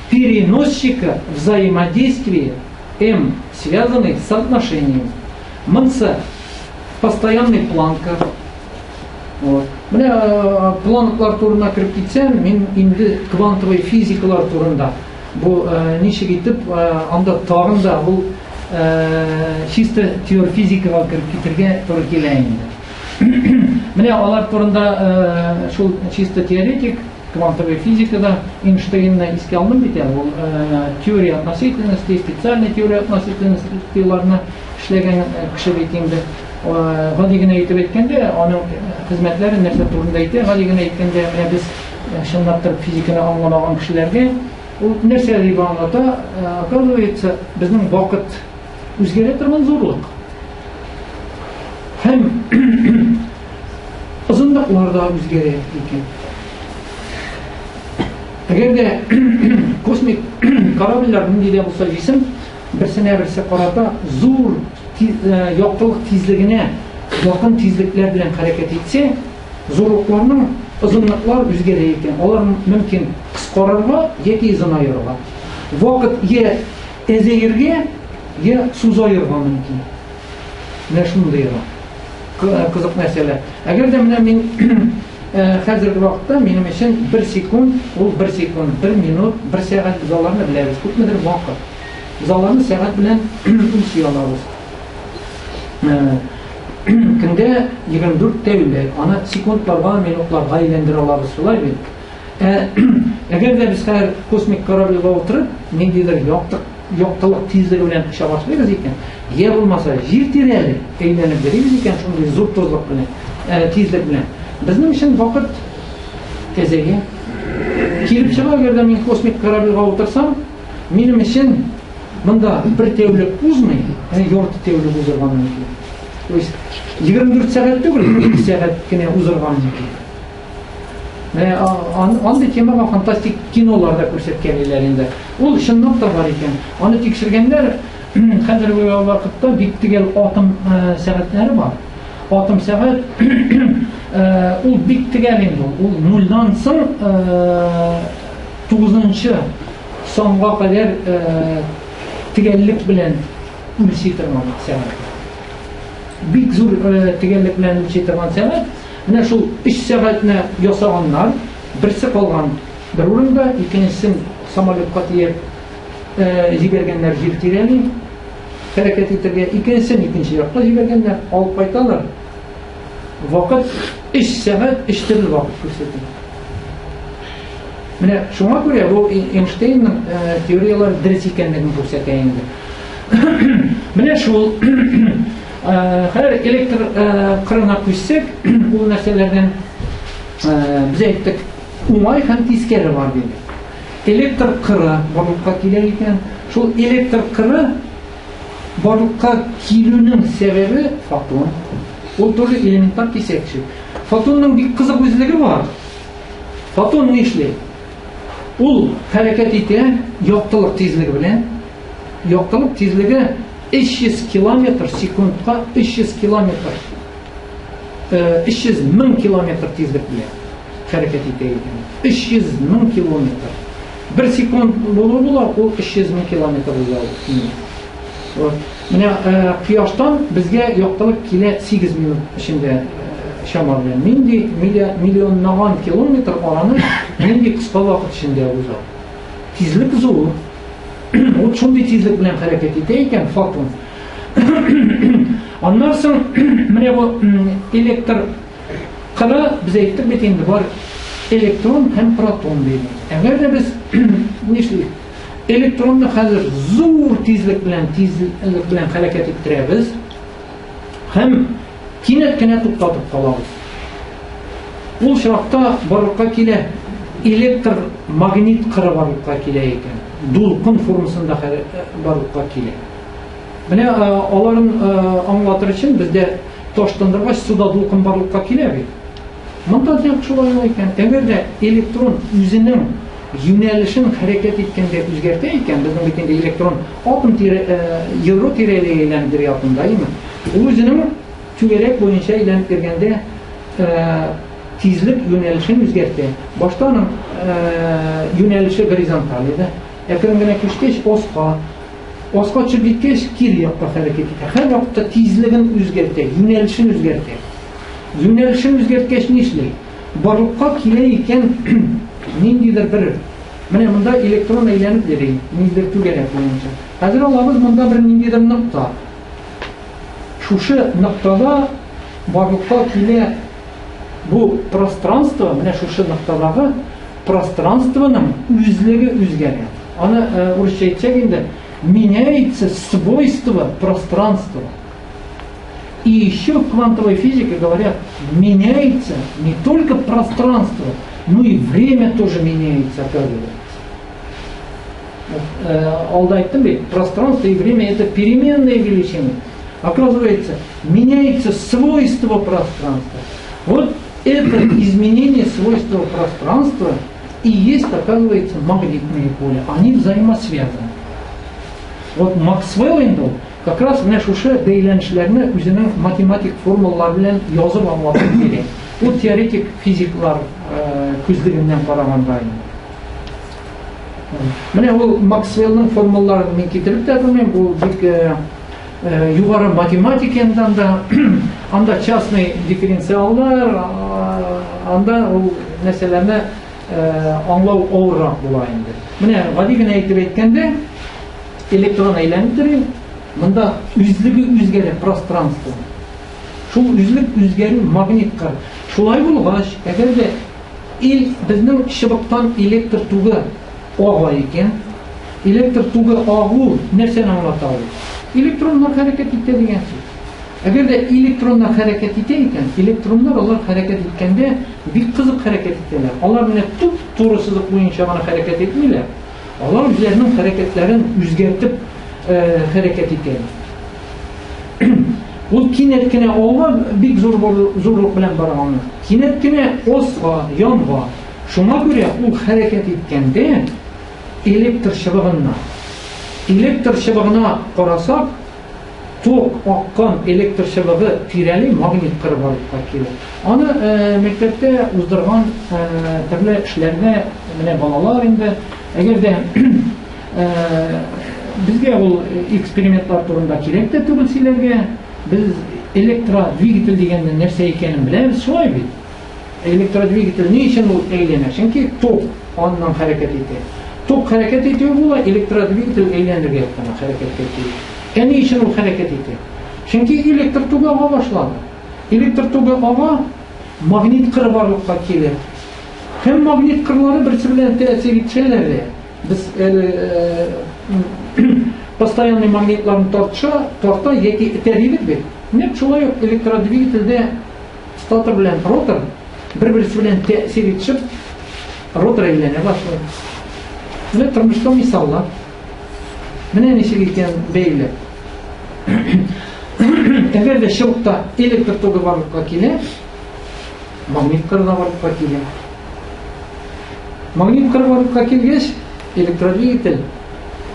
переносчика взаимодействия m связаны с соотношением. Монсы постоянный планка. Вот. Менә планкалар турына кирип китсәм, мин инде квантовый физикалар турында. Бу ничек итеп анда тагын да бу чисто теория физикага кирип китергә туры килә инде. Менә алар турында шул чисто теоретик квантовая физикада Эйнштейнны искә алдым бит әле. Ул теория относительности, специальная теория относительностьларны эшләгән кеше бит инде. Гади генә әйтеп әйткәндә, аның хезмәтләре нәрсә турында әйтә, гади генә әйткәндә, без чынлап та физиканы аңламаган кешеләргә ул нәрсә дип аңлата, оказывается, безнең вакыт үзгәрә торган зурлык. Һәм озынлыклар да үзгәрә икән. Әгәр дә космик корабльләр нинди дә булса җисем, берсенә-берсе карата зур яктылык тизлегенә якын тизлекләр белән хәрәкәт итсә, зурлыкларның озынлыклар үзгәрә икән. Алар мөмкин кыскарырга яки озынайырга. Вакыт я әзәергә, я сузайырга мөмкин. Менә шундый кызык мәсьәлә. Әгәр дә менә мин хәзерге вакытта минем өчен 1 секунд, ул 1 секунд, 1 минут, 1 сәгать заларны беләбез. Күпмедер вакыт. Заларны сәгать белән үлчи алабыз. Көндә 24 тәүлек, аны секундларга, минутларга әйләндерә алабыз, шулай бит. Әгәр дә без хәзер космик корабльгә утырып, ниндидер яктылык тизлеге белән оча башлыйбыз икән, я булмаса җир тирәле әйләнеп йөрибез икән шундый зур тозлык белән, тизлек белән. Безнең өчен вакыт тезегә килеп чыга. Әгәр дә мин космик корабльгә утырсам, минем өчен монда 1 тәүлек узмый, ярты тәүлек узырга мөмкин. То есть 24 сәгать түгел, 2 сәгать кенә узырга мөмкин. Андый темага фантастик киноларда күрсәткәннәр инде. Ул чынлап та бар икән. Аны тикшергәннәр, хәзерге вакытта бик тигәл атом сәгатьләре бар. Атом сәгать ул бик тигәл инде. Ул 0-дан соң 9-нчы санга кадәр тигәллек белән үлчи торган сәгать. Бик зур тигәллек белән үлчи торган сәгать. Менә шул 3 сәгатьне ясаганнар, берсе калган бер урында, икенчесен самолетка тиеп җибәргәннәр җир тирәли, хәрәкәт итәргә, икенчесен икенче якка җибәргәннәр, алып кайталар. Вакыт 3 сәгать, 3 төрле вакыт күрсәтә. Менә шуңа күрә бу Эйнштейнның теориялары дөрес икәнлеген күрсәтә инде. Менә шул хәзер электр кырына күчсәк, ул нәрсәләрдән без әйттек, уңай һәм тискәре бар диде. Электр кыры барлыкка килә икән. Шул электр кыры барлыкка килүнең сәбәбе фотон. Ул тоже элементар кисәкче. Фотонның бик кызык үзлеге бар. Фотон ни эшли? Ул хәрәкәт итә яктылык тизлеге белән. Яктылык тизлеге 300 км секундка 300 км 300 мең километр тизлек белән хәрәкәт итә икән. 300 мең километр. 1 секунд булу була, ул 300 мең километр була. Менә Кояштан безгә яктылык килә 8 минут эчендә шамар белән. Нинди миллионнаган километр араны нинди кыска вакыт ичинде узат. Тизлик зор. Ол шундай тизлик белән хәрәкәт итә икән фотон. Аннан соң менә бу электр кыры без әйттек бит инде бар электрон һәм протон дип. Әгәр дә без нишлик электронны хәзер зур тизлек белән хәрәкәт иттерәбез һәм кинәт кенә туктатып калабыз. Ул чакта барлыкка килә электр магнит кыры барлыкка килә икән. Дулкын формасында барлыкка килә. Менә аларын аңлатыр өчен бездә таштандыргач суда дулкын барлыкка килә бит. Монда да шулай икән. Әгәр дә электрон үзенең юнәлешен хәрәкәт иткәндә үзгәртә икән, безнең бит инде электрон атом ядро тирәлеге әйләндер ятындаймы? Ул үзенең түгәрәк буенча әйләнеп кергәндә тизлек юнәлешен үзгәртә. Башта аның юнәлеше горизонталь иде. Әкрен генә кичкәч оска төшеп киткәч кире якка хәрәкәт итә. Һәр вакытта тизлеген үзгәртә, юнәлешен үзгәртә. Юнәлешен үзгәрткәч нишләй? Барлыкка килә икән ниндидер бер. Менә монда электрон әйләнеп йөри, ниндидер түгәрәк буенча. Хәзер алабыз монда бер ниндидер нокта. Шушы ноктада барлыкка килә бу пространство, менә шушы ноктадагы пространствоның үзлеге үзгәрә. Аны урысча әйтсәк инде, меняется свойство пространства. И еще в квантовой физике говорят, меняется не только пространство, но и время тоже меняется, оказывается. Алда айттым бит, пространство и время это переменные величины. Оказывается, меняется свойство пространства. Вот это изменение свойства пространства и есть, оказывается, магнитные поля. Они взаимосвязаны. Вот Максвелл инде как раз менә шушы бәйләнешләрне үзенең математик формулалар белән язып аңлатып бирә. Ул теоретик физиклар күзлегеннән караганда. Менә ул Максвеллның формулаларын мин китереп тә белмим, бу бик югары математикадан да, анда частный дифференциаллар, анда ул нәрсәләрне аңлау авыррак була инде. Менә гади генә әйтеп әйткәндә, электрон әйләнеп йөри, монда үзлеге үзгәрә пространство. Шул үзлек үзгәрү магнит кыр. Шулай булгач, әгәр дә безнең чыбыктан электр тугы ага икән, электр тугы агу нәрсәне аңлата ул? Электроннар хәрәкәт итә дигән сүз. Әгәр дә электроннар хәрәкәт итә икән, электроннар алар хәрәкәт иткәндә бик кызык хәрәкәт итәләр. Алар менә туп-туры сызык буенча гына хәрәкәт итмиләр. Алар үзләренең хәрәкәтләрен үзгәртеп хәрәкәт итәләр. Ул кинәт кенә алга бик зурлык белән барган. Кинәт кенә осга, янга. Шуңа күрә ул хәрәкәт иткәндә электр чыбыгына карасак, ток аккан электр чыбыгы тирәли магнит кыры барлыкка килә. Аны мәктәптә уздырган төрле эшләрне менә балалар инде, әгәр дә безгә ул экспериментлар турында кирәк тә түгел сөйләргә, biz elektrodvigatel deganda нәрсә икәнен беләбез, шулай бит. Электродвигатель ни өчен ул әйләнә? Чөнки ток аннан хәрәкәт итә. Ток хәрәкәт итү була, электродвигатель әйләнергә яктан хәрәкәт итә. Ни өчен ул хәрәкәт итә? Чөнки электр тугы ага башлады. Электр тугы ага магнит кыры барлыкка килә. Һәм магнит кырлары берсе белән тәэсир итәләр. Без постоянный магнитларны тарта яки этәрибез бит. Нәкъ шулай ук электродвигательдә статор белән ротор бер-берсе белән тәэсир итеп ротор әйләнә башлый. Менә тормышта мисаллар. Менә ничек икән бәйле. Әгәр дә чыбыкта электр тогы барлыкка килә, магнит кыры барлыкка килә. Магнит кыры барлыкка килгәч, электродвигатель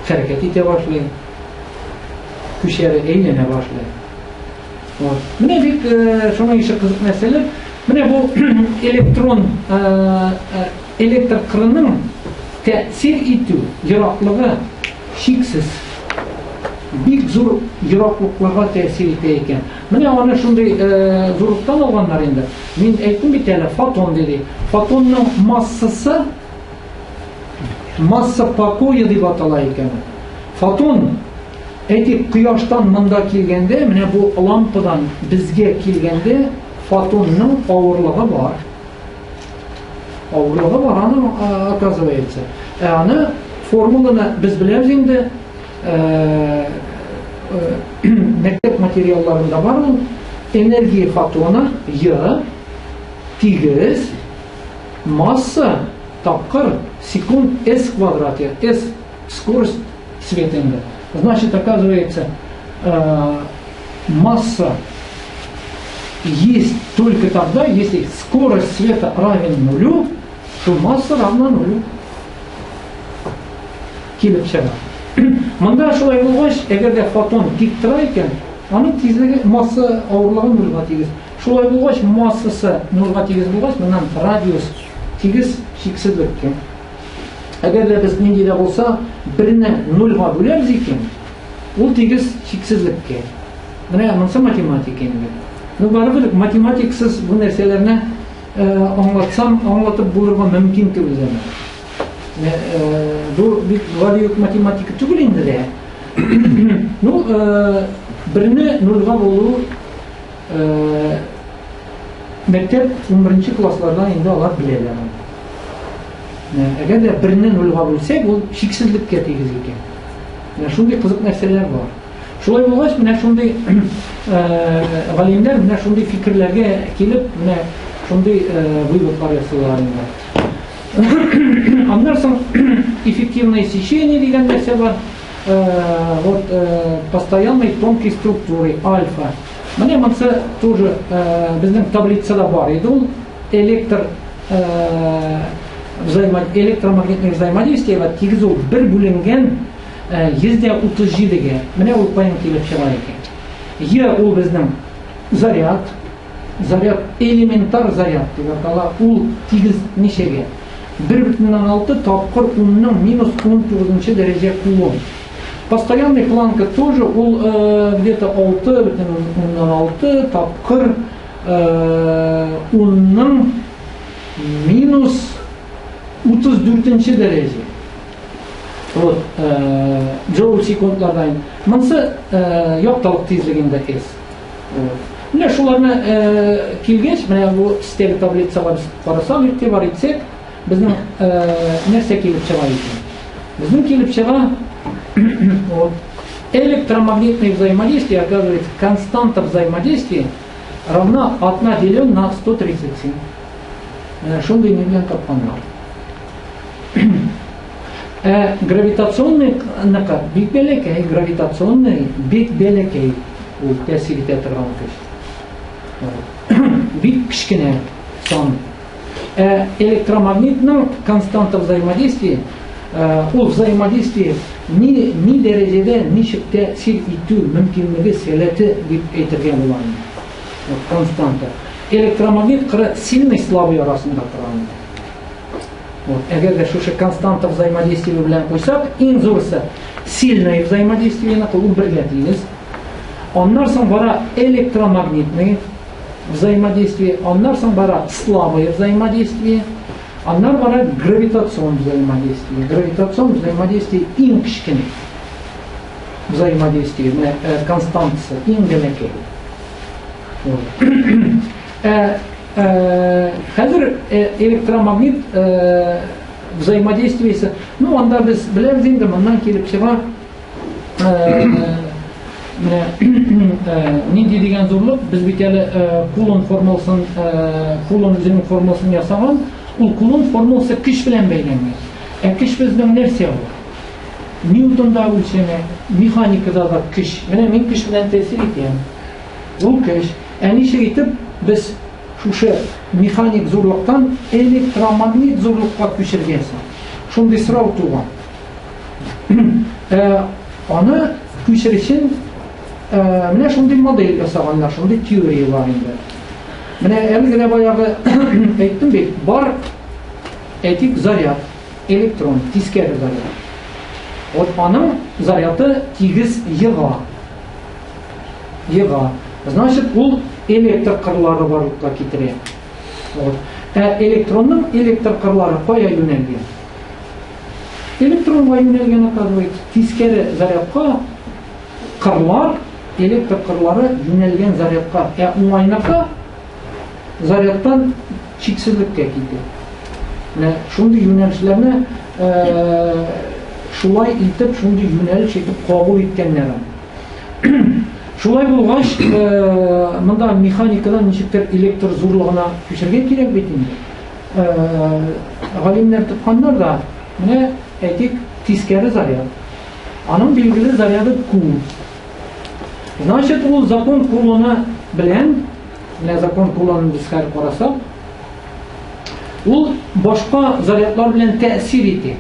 хәрәкәт итә башлый. Күчәре әйләнә башлый. Менә бик шуның ише кызык мәсьәлә. Менә бу электр кырының тәэсир итү ераклыгы шиксез. бик зур ераклыкларга тәэсир итә икән. Менә аны шундый зурлыктан алганнар инде. Мин әйттем бит әле, фотон диде. Фотонның массасы масса покоя дип атала икән. Фотон әйтик кояштан монда килгәндә, менә бу лампадан безгә килгәндә фотонның авырлыгы бар. Авырлыгы бар аны оказывается. Аны формуланы без беләбез инде. Мәктәп материалларында бар ул. Энергия фотона Е тигез масса тапкыр секунд S квадрате. S скорость светинга. Значит, оказывается, масса есть только тогда, если скорость света равен нулю, то масса равна нулю. Килеп чыга. Монда шулай булгач, әгәр фотон тик тора икән, аның тизлеге масса авырлыгы нулга тигез. Шулай булгач, массасы нулга тигез булгач, моннан радиус тигез шиксезлеккә. Әгәр дә без нинди дә булса, берне нулга бүләбез икән, ул тигез шиксезлеккә. Менә монысы математика инде. Ну, барыбер математиксыз бу нәрсәләрне аңлатсам, аңлатып булырга мөмкин түгел инде. Бу бик гади математика түгел инде дә. Ну, берне нулга булу мәктәп 11-нче класслардан инде алар беләләр. Әгәр дә берне нулга бүлсәк, ул шиксезлеккә тигез икән. Менә шундый кызык нәрсәләр бар. Шулай булгач, менә шундый галимнәр менә шундый фикерләргә килеп, менә шундый выводлар ясыйлар инде. Аннан соң эффективное сечение дигән нәрсә бар. Вот постоянной тонкой структуры альфа. Менә монысы тоже безнең таблицада бар иде ул электромагнитный взаимодействие ва тигез ул бер бүленгән 137-гә. Менә ул каян килеп чыга икән. Е ул безнең заряд, элементар заряд дип атала. Ул тигез ничәгә? 1,6 тапкыр 10-ның -19 дәрәҗә кулон. Постоянный планка тоже ул где-то 6,6 тапкыр 10-ның -34 дәрәҗә. Вот, джоуль секундlardan. Монысы яктылык тизлегендә S. Менә шуларны килгәч, менә бу стель таблицалар карасак, игътибар итсәк, безнең нәрсә килеп чыга икән? Безнең килеп чыга вот электромагнитное взаимодействие, оказывается, константа взаимодействия равна 1 делен на 137. Шундый нигән тапканнар. Гравитационный накат бик бәләкәй, гравитационный бик бәләкәй ул тәэсир итә торган көч. Бик кечкенә сан. Электромагнитның константа взаимодействия, ул взаимодействие ни дәрәҗәдә ничек тәэсир итү мөмкинлеге сәләте дип әйтергә була. Константа. Электромагнит сильный слабый арасында торган. Вот, әгәр дә шушы константа взаимодействия белән куйсак, иң зурысы сильное взаимодействие ул бергә тигез. Аннан соң бара электромагнитный взаимодействие, аннан соң бара слабое взаимодействие, аннан бара гравитацион взаимодействие. Гравитацион взаимодействие иң кичкене взаимодействие, константасы иң бәләкәй. Хәзер электромагнит взаимодействиесе, ну, анда без беләбез инде, моннан килеп чыга нинди дигән зурлык, без бит әле Кулон формуласын, Кулон үзенең формуласын ясаган, ул Кулон формуласы көч белән бәйләнгән. Көч безнең нәрсә ул? Ньютонда үлчәме, механикада да көч. Менә мин көч белән тәэсир итәм. Ул көч. Ничек итеп без шушы механик зурлыктан электромагнит зурлыкка күчергәнсең. Шундый сорау туган. Аны күчерү өчен менә шундый модель ясаганнар, шундый теория бар инде. Менә әлегә баягы әйттем бит, бар әйтик заряд, электрон, тискәре заряд. Вот аның заряды тигез еға. Значит, ул электр кырлары барлыкка китерә. Вот. Электронның электр кырлары кая юнәлгән? Электронга юнәлгән, оказывается, тискәре зарядка кырлар, электр кырлары юнәлгән зарядка. Уңайныкы зарядтан чиксезлеккә китә. Шундый юнәлешләрне шулай итеп, шундый юнәлеш итеп кабул иткәннәр. Шулай булгач, монда механикадан ничектер электр зурлыгына күчәргә кирәк бит инде. Галимнәр тотканнар да, менә әйтик, тискәре заряд. Аның билгеле заряды кул. Значит, ул закон кулына белән, менә закон кулын без хәзер карасак, ул башка зарядлар белән тәэсир итә.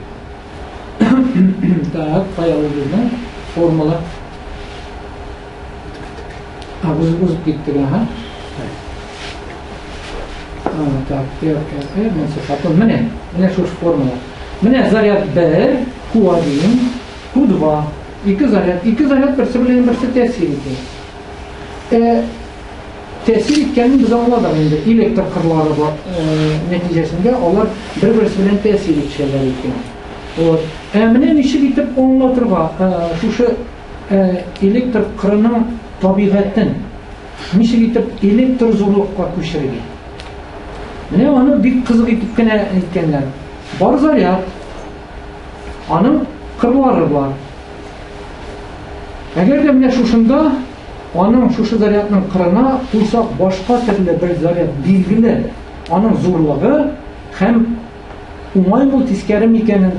Так, каялы безнең формула. Узып киттек, так, менә шушы формула. Менә заряд 1, Q1, Q2, ике заряд берсе белән берсе тәэсир итә. Тәэсир иткәнен без аңладык инде. Электр кырлары бар, нәтиҗәсендә алар бер-берсе белән тәэсир итәләр икән. Вот. Менә ничек итеп аңлатырга шушы электр кырының табигатен, ничек итеп электр зурлыкка күчерергә. Менә аны бик кызык итеп кенә әйткәннәр. Бар заряд, аның кырлары бар. Әгәр дә менә шушында аның шушы зарядның кырына куйсак башка төрле бер заряд билгеле, аның зурлыгы һәм уңай бу тискәре икәнен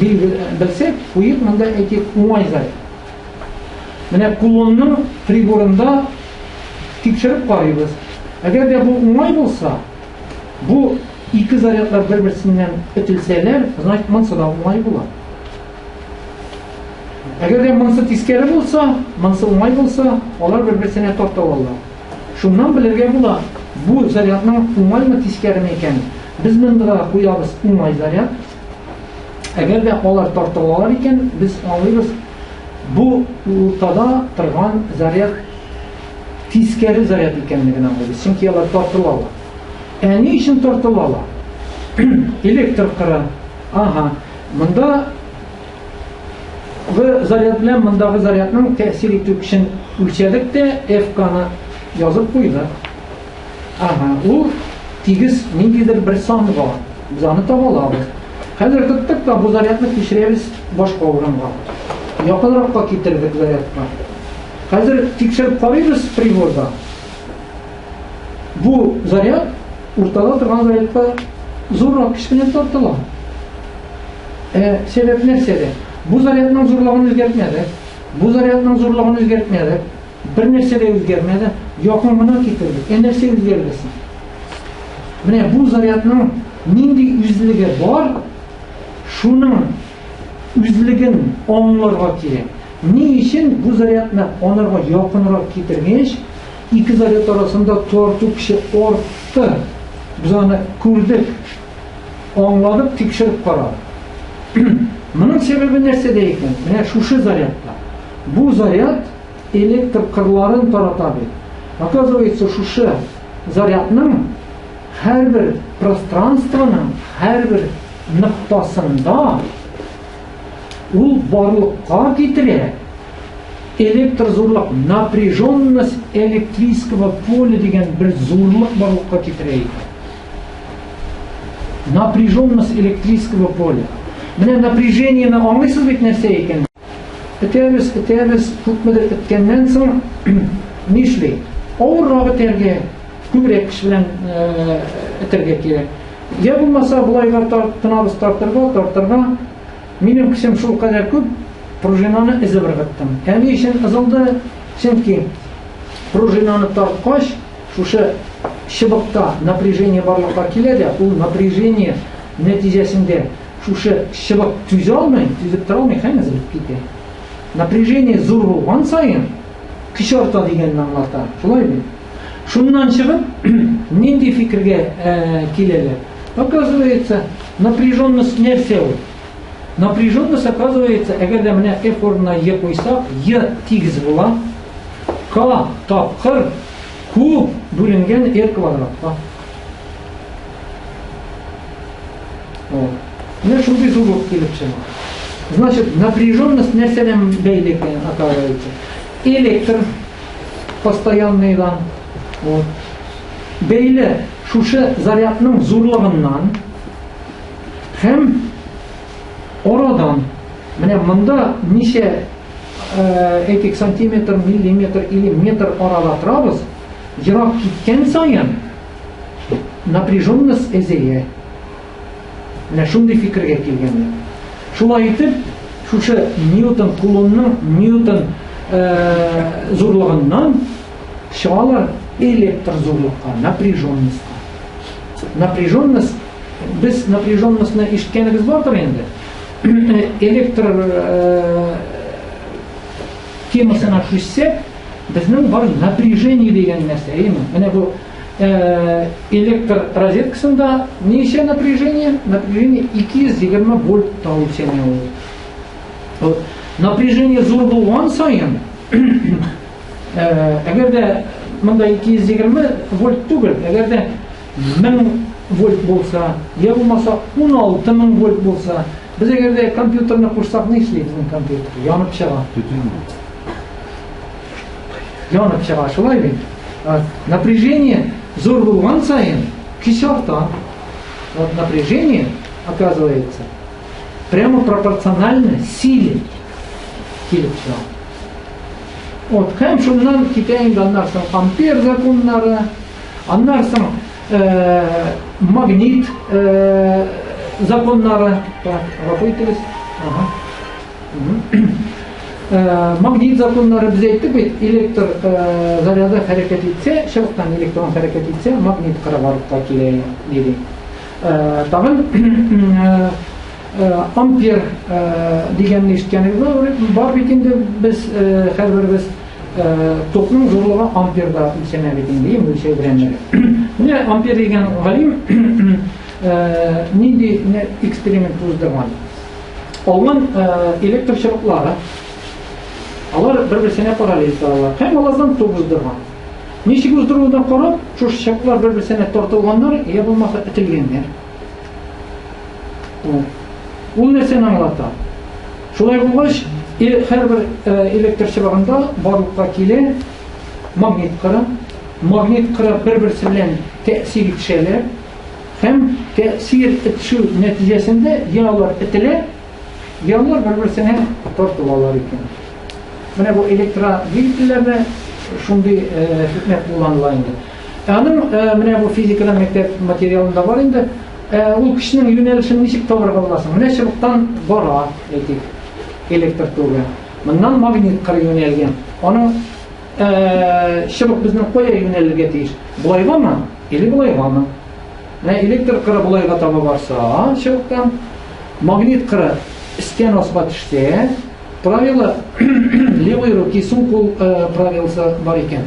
белсәк, куеп монда әйтик уңай заряд. Менә кулонның приборында тикшереп карыйбыз. Әгәр дә бу уңай булса, бу ике зарядлар бер-берсеннән өтелсәләр, значит, монсы да уңай була. Әгәр дә монсы тискәре булса, монсы уңай булса, алар бер-берсенә тартып алалар. Шуннан белергә була, бу зарядның уңаймы тискәреме икәнен. Без монда куябыз уңай заряд. Әгәр дә алар тартылалар икән, без аңлыйбыз, бу уртада торган заряд тискәре заряд икәнлеген аңлыйбыз. Чөнки алар тартылалар. Ни өчен тартылалар? Электр кыры. Монда заряд белән мондагы зарядның тәэсир итү көчен үлчәдек тә F-ны язып куйдык. Ул тигез ниндидер бер санга. Без аны таба алабыз. Хәзер тоттык та бу зарядны кичерәбез башка урынга. Якынракка китердек зарядка. Хәзер тикшереп карыйбыз приборда. Бу заряд уртада торган зарядка зуррак кичкенә тартыла. Сәбәп нәрсәдә? Бу зарядның зурлыгын үзгәртмәдек. Бу зарядның зурлыгын үзгәртмәдек. Бер нәрсә дә үзгәрмәде. Якын гына китердек. Нәрсә үзгәрде? Менә бу зарядның нинди үзлеге бар? Шуның үзлеген аңларга кирәк. Ни өчен бу зарядны анарга якынрак китергәч, ике заряд арасында тарту көче артты. Без аны күрдек, аңладык, тикшереп карадык. Моның сәбәбе нәрсәдә икән? Менә шушы зарядта. Бу заряд электр кырларын тарата бит. Оказывается, шушы зарядның һәрбер пространствоның һәрбер ныктасында ул барлыкка китерә. Электр зурлык, напряженность электрического поля дигән бер зурлык барлыкка китерә икән. Напряженность электрического поля. Менә напряжениене аңлыйсыз бит нәрсә икән? Этәбез күпмедер үткәннән соң нишле? Авыррак этәргә, күбрәк көч белән этәргә кирәк. Я булмаса булайга тынабыз тартырга. Минем көчем шул кадәр күп, пружинаны эзеп ыргыттым. Ни өчен ызылды? Чөнки пружинаны тарткач, шушы чыбыкта напряжение барлыкка килә дә, ул напряжение нәтиҗәсендә шушы чыбык түзә алмый, түзеп тора алмый, һәм эзелеп китә. Напряжение зур булган саен көч арта дигәнне аңлата. Шулай бит. Шуннан чыгып, нинди фикергә киләләр? Оказывается, напряженность нәрсә ул? Напряженность, оказывается, когда мы F орнына E қойсақ, E тигіз бола, K тапқыр Q бөлінген R квадратқа. Міне шундай зұрлық келіп шығады. Значит, напряженность нәрседен бәйлі екен, оказывается. Электр постоянныйдан, бәйлі шушы зарядның зурлығынан, һәм oradan, міне мұнда неше этик сантиметр, миллиметр или метр арада тұрабыз, жырақ кеткен сайын напряженность әзейе. Міне шундай фикірге келгенде. Шулай етіп, шушы Ньютон кулонның Ньютон зурлығынан шығалар электр зурлыққа, напряженностьқа. Напряженность, біз напряженностьны ишіткенігіз бардыр енді. Электр темасына күшсек, біздің бар напряжение деген нәрсе. Міне бұл электр розеткасында неше напряжение? Напряжение 220 вольт тауып сене ол. Напряжение зор болған сайын, әгерде мұнда 220 вольт түгіл, әгерде 1000 вольт болса, я болмаса 16.000 вольт болса, біз әгерде компьютерні құрсақ не ішлейді біздің компьютер? Янып шыға. Янып шыға, шылай бен. Напряжение зор болған сайын, күш арта. Вот напряжение, оказывается, прямо пропорционально силе келіп шыға. Вот, һәм шуннан китәйінді аннарсың ампер законнары, аннарсың магнит законнары, ғафуйтіңіз, магнит законнары біз әйттік бет, электр заряды харекет етсе, шыбықтан электрон харекет етсе, магнит қырабарыққа келе дейді. Тағын ампер дегенін ешкеніміз бар бетінде біз әрбір біз токның зорлығы амперда өлшеме бетінде өлшеу бірәмері. Міне ампер деген ғалим нендей эксперимент өздірған. Алған электр шырықлары, алар бір-бірсіне параллель тұралар. Қайм алардан ток өздірған. Нешік өздірудан қарап, шош шырықлар бір-бірсіне тартылғандар, е болмаса үтілгендер. Ол нәрсені аңлата. Шолай болғаш, әрбір электр шыбағында барлыққа келе магнит қыры. Магнит қыры бір-бірсі білен тәсір етшелер. Һәм тәсір етшу нәтижесінде яулар ітіле, яулар бір-бірсіне тартылалар екен. Міне бұл электродвигательлерді шундай хикмет қолданылайынды. Міне бұл физикадан мектеп материалында бар енді. Ол кішінің юнелішін нешік табырға боласың? Міне шыбықтан бара электр тоғы. Мұндан магнит қыры юнелген. Оны шыбық біздің қоя юнеліге тейіш. Бұлайға ма? Или бұлайға ма? Электр қыры бұлайға табы барса шыбықтан, магнит қыры істен осыға түшсе, правило левой руки сон қол правиласы бар екен.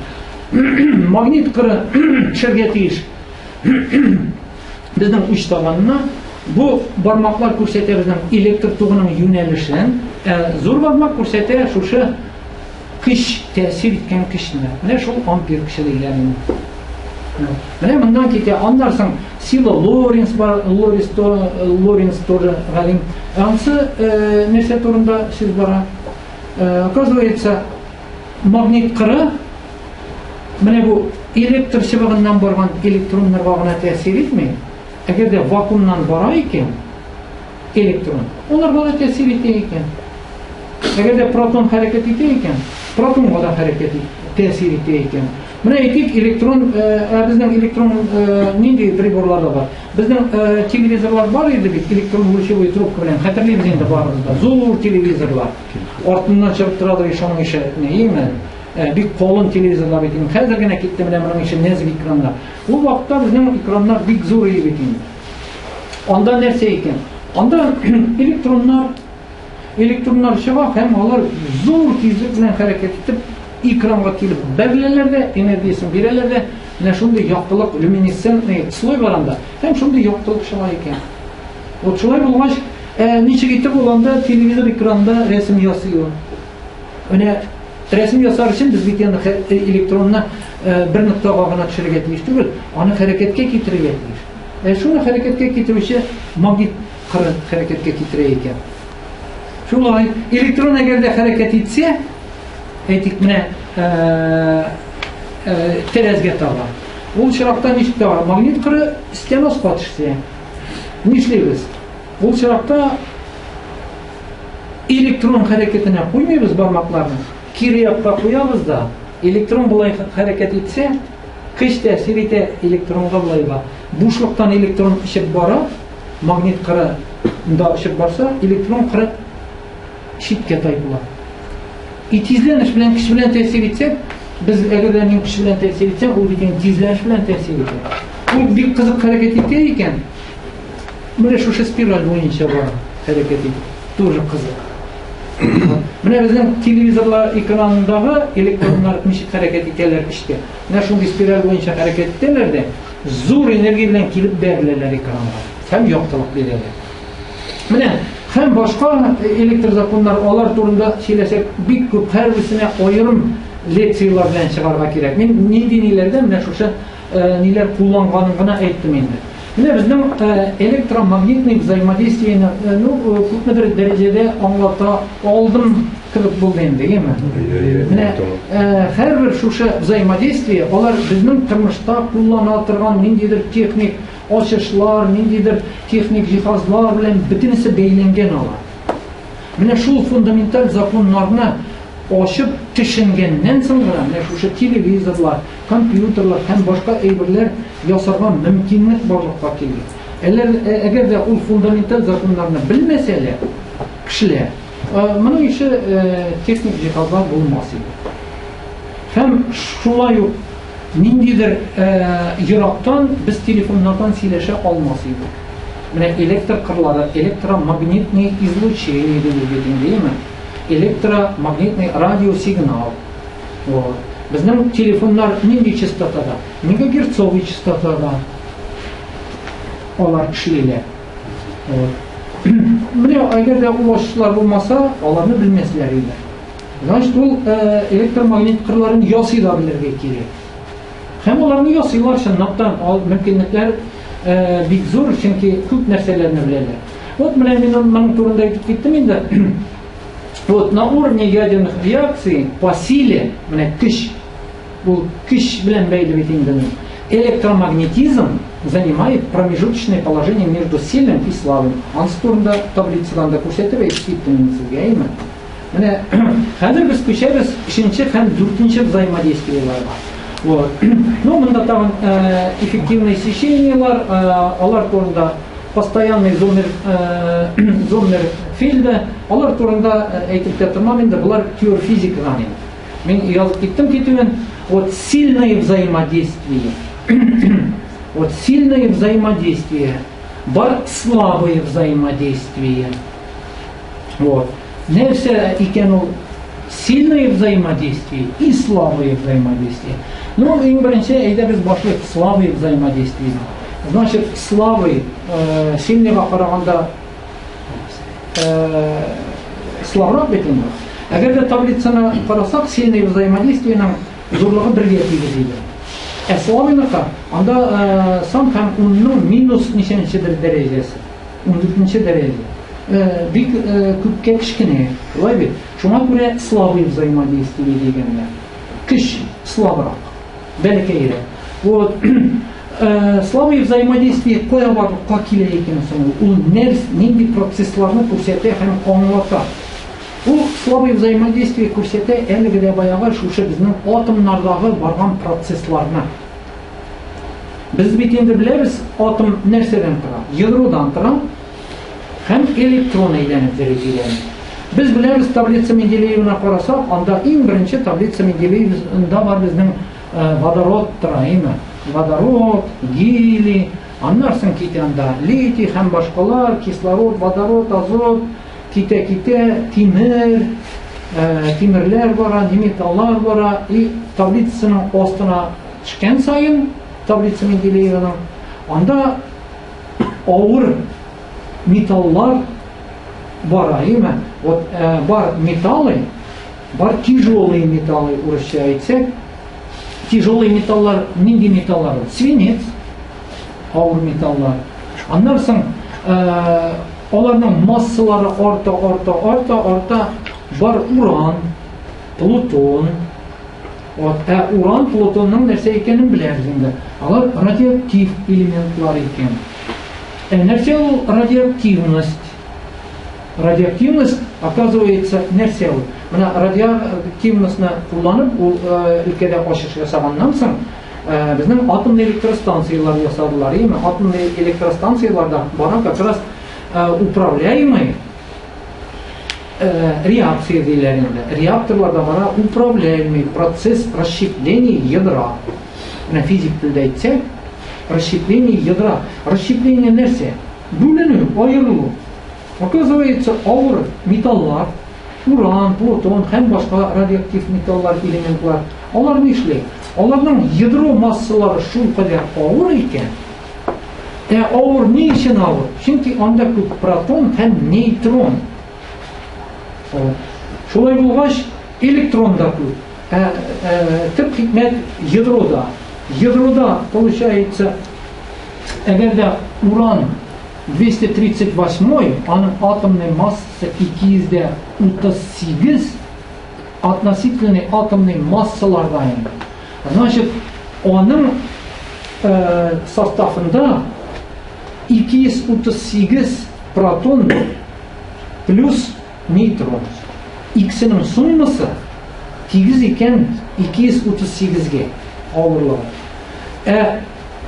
Магнит қыры шырге тейіш. Біздің үш табанына бұл бармақлар көрсете біздің электр тоғының юнелішін, зор бармақ көрсете шушы күш, тәсір еткен күшіні. Міне шул ампер күші дейлерін. Міне мұндан кете андарсың сила Лоренц бар, Лоренц тоже ғалим. Ансы нәрсе турында сөз бара. Оказывается, магнит қыры, міне бұл электр шыбығынан барған электрондар бағына тәсір етмей. Әгерде вакуумнан бара екен, электрон, олар бала тәсір ете екен. Әгерде протон харекет ете екен, протонға да тәсір ете екен. Мына етек электрон, біздің электрон нендей приборларда бар. Біздің телевизорлар бар еді бет, электрон өлшеуі трубка білен, қатырлейбіз енді барымызда. Зор телевизорлар. Артынан шығып тұрады шоның іші, бик қолын телевизорлар бетейін. Қазір гіне кетті міне мұның іші нәзік экрандар. Ол вақытта біздің экрандар бик зор ей бетейін. Онда нәрсе екен? Онда электрондар шыға, һәм олар зор тезлік білен харекет етіп, экранға келіп бәрлелерде, энергиясын берелерде, міне шундай яқтылық, люминесцентный слой баранда, һәм шундай яқтылық шыға екен. Вот шулай болғаш, Ничек итеп ул анда телевизор экранында рәсем ясый ул. Менә рәсем ясар өчен без бит янда электронны бер ноктага гына төшерергә тиеш түгел, аны хәрәкәткә китерергә тиеш. Шуны хәрәкәткә китерүче магнит кыры хәрәкәткә китерә икән. Шулай электрон әгәр дә хәрәкәт итсә, әйтик менә тәрәзгә таба. Ул чиракта ничек таба? Магнит кыры стенаска төшсә, нишләйбез? Ул чиракта электрон хәрәкәтенә куймыйбыз бармакларны. Кире якка куябыз да, электрон булай хәрәкәт итсә, көч тәэсир итә электронга булайга. Бушлыктан электрон ишеп бара, магнит кыры да ишеп барса, электрон кыры читкә тайпыла. Тизләнеш белән көч белән тәэсир итсә, без әгәр дә мин көч белән тәэсир итсәм, ул бит тизләнеш белән тәэсир итә. Ул бик кызык хәрәкәт итә икән. Менә шушы спираль буенча бара хәрәкәт итә. Тоже кызык. Менә безнең телевизорлар экранындагы электроннар ничек хәрәкәт итәләр эчкә. Менә шундый спираль буенча хәрәкәт итәләр дә, зур энергия белән килеп бәреләләр экранга. Һәм яктылык бирәләр. Менә һәм башка электр законнар алар турында сөйләсәк, бик күп һәрберсенә аерым лекциялар белән чыгарга кирәк. Мин ниләрдә менә шушы ниләр кулланганын гына әйттем инде. Менә безнең электромагнитный взаимодействиене күпмедер дәрәҗәдә аңлата алдым кебек булды инде, яме? Менә һәрбер шушы взаимодействие алар безнең тормышта куллана торган ниндидер техник ачышлар, ниндидер техник җиһазлар белән бөтенесе бәйләнгән алар. Менә шул фундаменталь законнарны ачып төшенгәннән соң гына менә шушы телевизорлар, компьютерлар һәм башка әйберләр ясарга мөмкинлек барлыкка килде. Әгәр дә ул фундаменталь законнарны белмәсәләр, кешеләр, моның ише техник җиһазлар булмас иде. Һәм шулай ук ниндидер ерактан без телефоннардан сөйләшә алмас идек. Менә электр кырлары, электромагнитный излучение дигән, электромагнитный радиосигнал. Вот. Безнең телефоннар нинди частотада? Мегагерцовый частотада алар эшлиләр. Менә әгәр дә ул ачышлар булмаса, аларны белмәсләр иде. Значит, ул электромагнит кырларын ясый да белергә кирәк. Һәм аларны ясыйлар чынлыктан, ал мөмкинлекләр бик зур, чөнки күп нәрсәләрне беләләр. Вот менә мин моның турында әйтеп киттем инде. Вот на уровне ядерных реакций по силе, менә көч, ул көч белән бәйле бит инде. Электромагнетизм занимает промежуточное положение между сильным и слабым. Ансы турында таблицадан да күрсәтеп әйтеп киттем сезгә, әйме? Менә хәзер без күчәбез 3-нче һәм 4-нче взаимодействиеларга. Вот. Ну, монда тагын эффективное сечениелар, алар турында постоянный зомнер филде, алар турында әйтеп тә тормам инде, булар теория физикадан инде. Мин язып киттем китүен, вот сильное взаимодействие. Вот сильное взаимодействие, бар слабое взаимодействие. Вот. Нәрсә икән ул сильное взаимодействие и слабое взаимодействие. Ну, иң беренче әйдәбез башлыйк слабый взаимодействие. Значит, слабый, сильныйга караганда слабрак бит инде. Әгәр дә таблицаны карасак, сильный взаимодействиенең зурлыгы 1-гә тигез иде. Слабыйныкы, анда сан һәм 10-ның минус ничәнчедер дәрәҗәсе, 14-нче дәрәҗә. Бик күпкә кечкенә, шулай бит. Шуңа күрә слабый взаимодействие дигәннәр. Көч слабрак, бәләкәйрәк. Вот слабый взаимодействие кая барлыкка килә икән соң, ул нинди процессларны күрсәтә һәм аңлата. Ул слабый взаимодействие күрсәтә әлеге дә баягы шушы безнең атомнардагы барган процессларны. Без бит инде беләбез, атом нәрсәдән тора? Ядродан тора һәм электрон әйләнеп йөргән. Без беләбез, таблица Менделеевна карасак, анда иң беренче таблица Менделеевнда бар безнең водород тора, әйме? Водород, гелий, аннан соң китә анда литий һәм башкалар, кислород, водород, азот, китә тимерләр бара, металлар бара, и таблицаның астына төшкән сайын, таблица Менделеевнаның, анда авыр металлар бара, има. Вот бар металлы, бар тяжелые металлы уращается. Тяжелые металлар, нинди металлар, свинец, ауыр металлар. Андан соң оларның массалары арта, бар уран, плутон. Уран, плутонның нәрсә икәнен беләбез инде. Алар радиоактив элементлар икән. Нәрсә ул радиоактивность? Радиоактивность, оказывается, нәрсә ул? Менә радиоактивностьны кулланып, ул өлкәдә ачыш ясаганнан соң, безнең атомный электростанциялар ясадылар. Атомный электростанцияларда бара как раз управляемый реакция дейілерінде. Реакторларда бара управляемый процесс расщепления ядра. На физик тілде айтсақ, расщепление ядра. Расщепление нәрсе? Бүлену, айырылу. Оказывается, ауыр металлар, уран, плутон, һәм башка радиоактив металлар, элементлар, алар не эшләй? Аларның ядро массалары шул кадәр авыр икән. Авыр ни өчен авыр? Чөнки анда күп протон һәм нейтрон. Шулай булгач, электрон да күп. Төп хикмәт ядрода. Ядрода, получается, әгәр дә уран 238, аның атомный массасы 238 относительный атомный массалардан. Значит, аның составында 238 протон плюс нейтрон. Иксенең суммасы 8 икән 238-ге авырлыгы.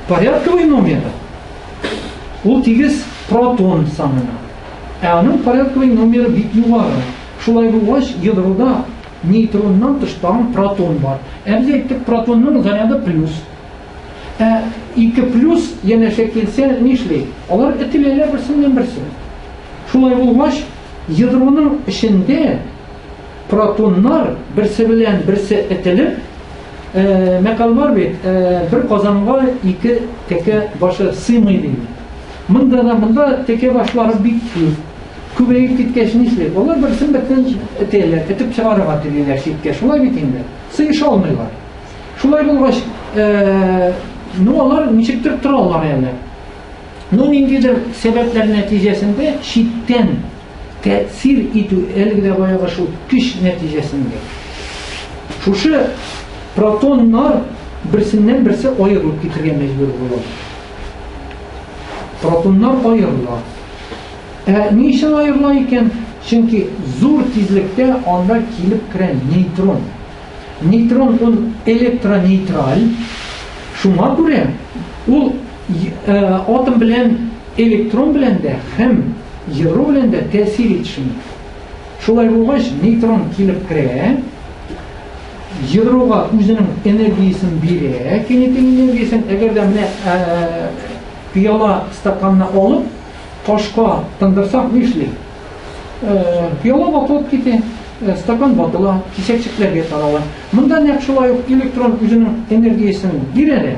Порядковый номер ул 8 протон санына. Аның порядковый номеры бик югары. Шулай булгач, ядрода нейтроннан тыштагы протон бар. Без әйттек, протонның заряды плюс. 2 плюс янәшә килсә нишләй? Алар этиләләр берсеннән берсе. Шулай булгач, ядроның эчендә протоннар берсе белән берсе этелеп, мәкаль бар бит, бер казанга 2 тәкә башы сыймый ди. Монда тәкә башлары бик күп. Күбәйеп киткәч нишләй? Алар берсен бөтен этәләр, этеп чыгарырга телиләр шиткә. Шулай бит инде. Сыйыша алмыйлар. Шулай булгач, алар ничектер торалар әле. Ниндидер сәбәпләр нәтиҗәсендә читтән тәэсир итү, әлегә баягы шул көч нәтиҗәсендә. Шушы протоннар берсеннән берсе аерылып китергә мәҗбүр булалар. Протоннар аерыла. Ни өчен аерыла икән? Чөнки зур тизлектә анда килеп керә нейтрон. Нейтрон ул электронейтраль. Шуңа күрә ул атом белән, электрон белән дә һәм ядро белән дә тәэсир итешми. Шулай булгач, нейтрон килеп керә, ядрога үзенең энергиясен бирә, кинетик энергиясен, әгәр дә менә пыяла стаканны алып, ташка тындырсак нишләй? Пыяла ватылып китә, стакан ватыла, кисәкчекләргә тарала. Монда нәкъ шулай ук электрон үзенең энергиясен бирә,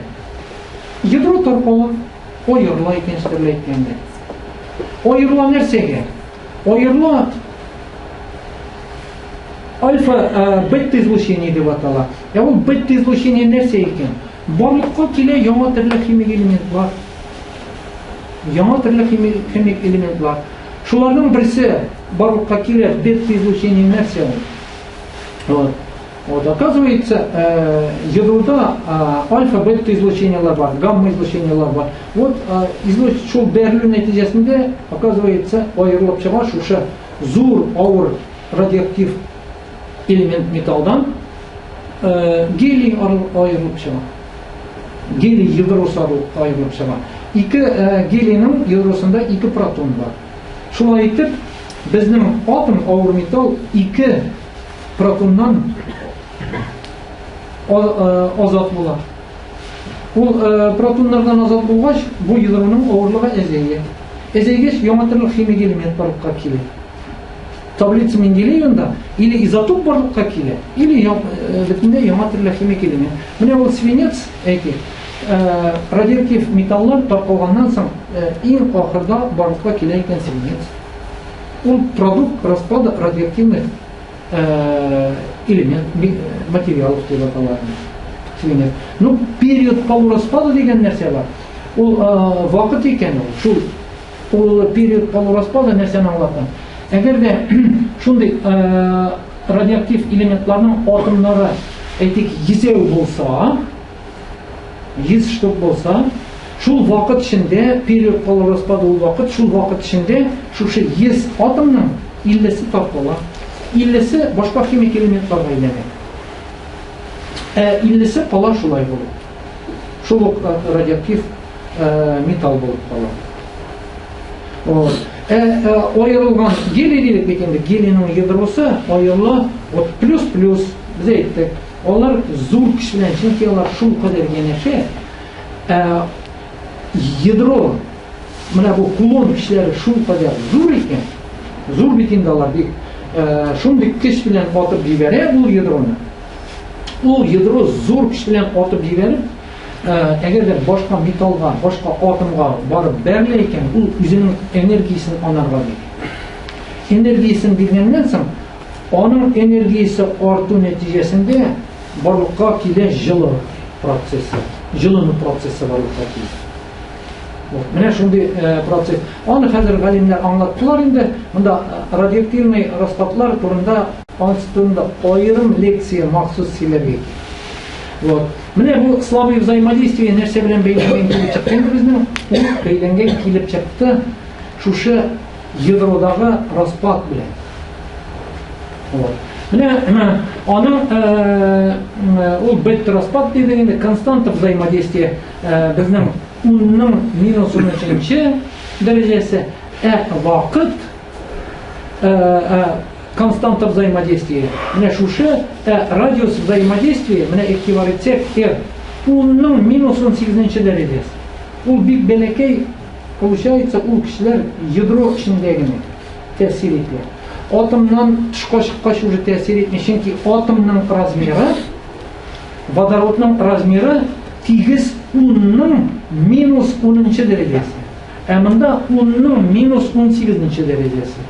ядро таркала, аерыла икән әйткәндә. Аерыла нәрсәгә? Аерыла альфа-бета излучение дип атала. Ул бета излучение нәрсә икән? Барлыкка килә яңа төрле химик элементлар. Яңа төрле химик элементлар. Шуларның берсе барлыкка килә бета излучение нәрсә ул? Вот, оказывается, ядрода альфа-бета излучениялар бар, гамма-излучениялар бар. Вот, шул бәрелү нәтиҗәсендә, оказывается, аерылып чыга шушы зур, авыр радиоактив элемент металлдан гелий аерылып чыга. Гелий ядросы аерылып чыга. Гелийның ядросында 2 протон бар. Шулай итеп, безнең атом, авыр металл 2 протоннан азат була. Ул протоннардан азат булгач, бу ядроның авырлыгы әзәйә. Әзәйгәч, яңа төрле химик элемент барлыкка килә. Таблица Менделеевда или изотоп барлыкка килә, или бөтенләй яңа төрле химик элемент. Менә ул свинец, радиоактив металлар таркалганнан соң иң ахырда барлыкка килә икән свинец. ул продукт распада радиоактивных элемент, материалов деп аталады. Ну, период полураспада деген нәрсе бар. Ул вакыт екен ул. Ул период полураспада нәрсәне аңлатам. Әгәр дә шундый радиоактив элементларның атомнары әйтик 100 булса, 100 штук булса, шул вакыт эчендә период полураспада ул вакыт, шул вакыт эчендә шушы 100 атомның 50-се таркала. 50-се башка химик элементларга әйләнә. 50-се кала шулай булып. Шул радиоактив металл булып кала. Аерылган гелий дигәндә гелийның ядросы аерыла вот плюс-плюс без әйттек. Алар зур көч белән, чөнки алар шул кадәр янәшә. Ядро менә бу кулон көчләре шул кадәр зур икән. Зур бит инде алар бик шундый көч белән атып җибәрә бу ядроны. Ул ядро зур көч белән атып җибәреп, әгәр дә башка металлга, башка атомга барып бәрелә икән, ул үзенең энергиясен анарга бирә. Энергиясен биргәннән соң, аның энергиясе арту нәтиҗәсендә барлыкка килә җылы процессы, җылыну процессы барлыкка килә. Менә шундый процесс. Аны хәзер галимнәр аңлаттылар инде. Монда радиоактивный распадлар турында аерым лекция махсус сөйләргә. Вот. Менә бу слабый взаимодействие нәрсә белән бәйләнгән килеп чыкты. Безнең бәйләнгән килеп чыкты шушы ядродагы распад белән. Вот. Менә аның ул бета-распад дигәндә константа взаимодействия безнең 10-ның -13 дәрәҗәсе вакыт константа взаимодействия. Менә шушы радиус взаимодействия менә эквивалентсек 10-ның -18 дәрәҗәсе. Ул бик бәләкәй получается, ул кешеләр ядро эчендә генә тәэсир итә. Атомнан тышка чыккач уже тәэсир итмәй, чөнки атомның размеры, водородның размеры 10-ның -10 дәрәҗәсе. Ә монда 10-ның -18 дәрәҗәсе.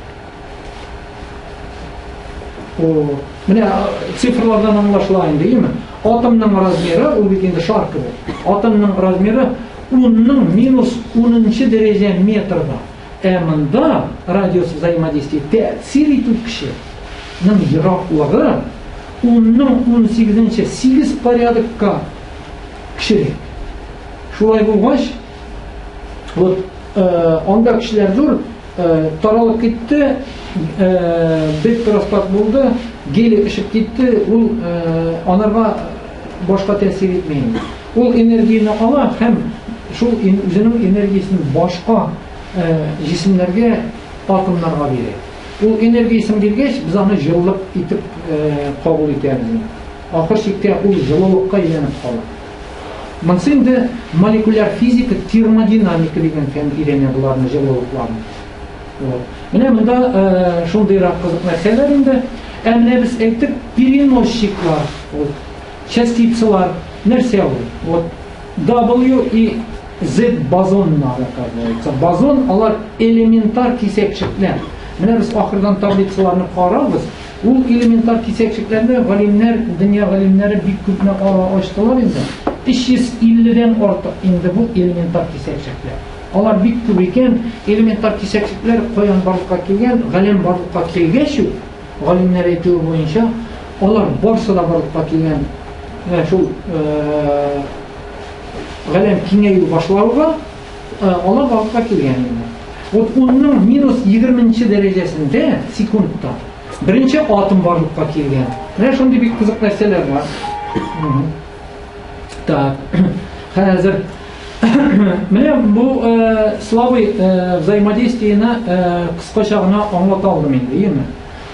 Менә цифрлардан аңлашыла инде, юкмы? Атомның размеры, ул бит инде шар кебек. Атомның размеры 10-ның -10 дәрәҗә метрда. Ә монда радиус взаимодействия тәэсир итү кешенең ераклыгы 10-ның 18 8 порядокка кешелек. Шулай булгач, вот анда кешеләр зур таралып китте, бета-распад булды, гелий ишеп китте, ул анарга башка тәэсир итмәй. Ул энергияне ала һәм шул үзенең энергиясын башка җисемнәргә, атомнарга бирә. Ул энергиясын биргәч, без аны җылылык итеп кабул итәбез. Ахыр чиктә ул җылылыкка әйләнеп кала. Монсы инде молекуляр физика, термодинамика дигән фән өйрәнә буларны, җылылыкларны. Менә монда шундыйрак кызык нәрсәләр инде. Менә без әйттек, переносчиклар, частицалар, нәрсә ул? Вот W и Z бозоннары оказывается. Бозон алар элементар кисәкчекләр. Менә без ахырдан таблицаларны карабыз. Ул элементар кисәкчекләрне галимнәр, дөнья галимнәре бик күпне ачтылар инде. 350-дән артык инде бу элементар кисәкчекләр. Алар бик күп икән. Элементар кисәкчекләр каян барлыкка килгән, галим барлыкка килгәч, галимнәр әйтүе буенча, алар барсы да барлыкка килгән. Шул галим киңәю башлауга алар барлыкка килгән инде. Вот 10-ның -20 дәрәҗәсендә секундта беренче атом барлыкка килгән. Менә шундый бик кызык нәрсәләр бар. Так, хәзер менә бу слабый взаимодействиене кыскача гына аңлата алдым инде, юкмы?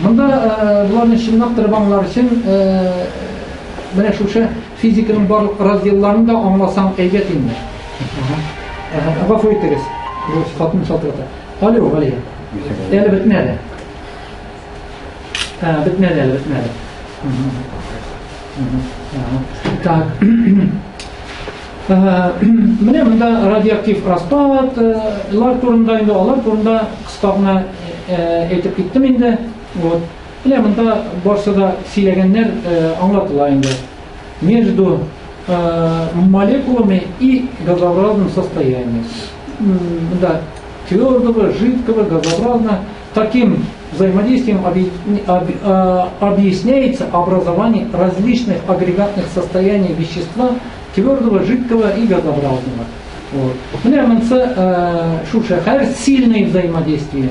Монда буларны чынлап торып аңлар өчен менә шушы физиканың барлык разделларын да аңласаң әйбәт инде. Гафу итегез. Бу хатын шалтырата. Алло, Галия. Әле бетмәде. Бетмәде. Так. Менә монда радиоактив распадлар турында инде, алар турында кыска гына әйтеп киттем инде. Вот. Менә монда барсы да сөйләгәннәр аңлатыла инде. Между молекулами и газообразным состоянием. Да, твердого, жидкого, газообразного. Таким взаимодействием объясняется образование различных агрегатных состояний вещества, твердого, жидкого и газообразного. Вот. Сильные взаимодействия.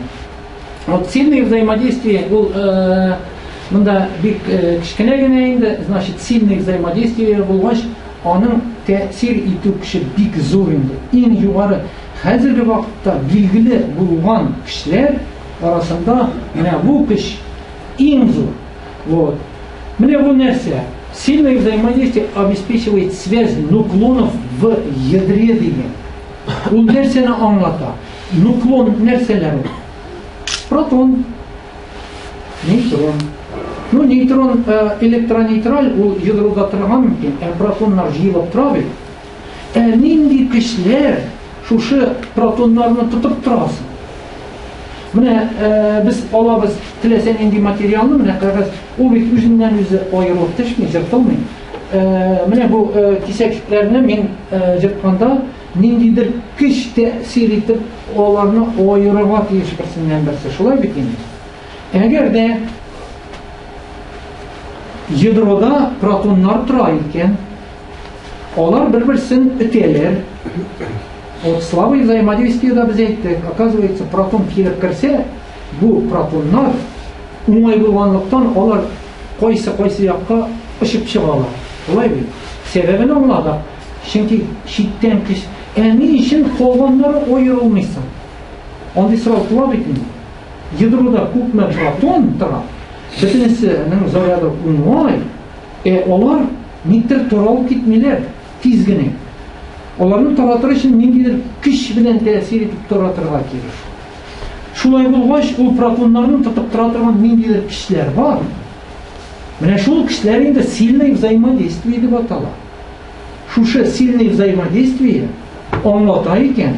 Вот сильные взаимодействия, значит, сильные взаимодействия булгач, аның тәэсир итү кеше бик зур инде. Иң югары хәзерге вакытта билгеле булган кешеләр арасында менә бу көч иң зур. Вот. Менә бу нәрсә? Сильное взаимодействие обеспечивает связь нуклонов в ядре дигән. Ул нәрсәне аңлата? Нуклон нәрсәләр? Протон, нейтрон. Ну, нейтрон электронейтраль, ул ядрода торган мөмкин, протоннар җыелып тора бит. Нинди көчләр шушы протоннарны тотып торасы? Менә без алабыз теләсә нинди материалны, менә кагаз, ул бит үзеннән үзе аерылып төшми, җыртылмый. Менә бу кисәклекләрне мин җыртканда ниндидер көч тәэсир итеп аларны аерырга тиеш берсеннән берсе. Шулай бит инде. Әгәр дә ядрода протоннар тора икән, алар бер-берсен үтәләр. Вот слабое взаимодействие да без әйттек. Оказывается, протон килеп керсә, бу протоннар уңай булганлыктан алар кайсы якка очып чыгалар. Шулай бит. Сәбәбен аңладык. Чөнки читтән көч, ни өчен калганнары аерылмыйсың? Андый сорау туа бит инде. Ядрода күпме протон тора, бөтенесенең заряды уңай, алар никтер таралып китмиләр тиз генә. Аларны таратыр өчен ниндидер көч белән тәэсир итеп таратырга кирәк. Шулай булгач, ул протоннарны тотып тора торган ниндидер көчләр бар. Менә шул көчләр инде сильное взаимодействие дип атала. Шушы сильное взаимодействие аңлата икән,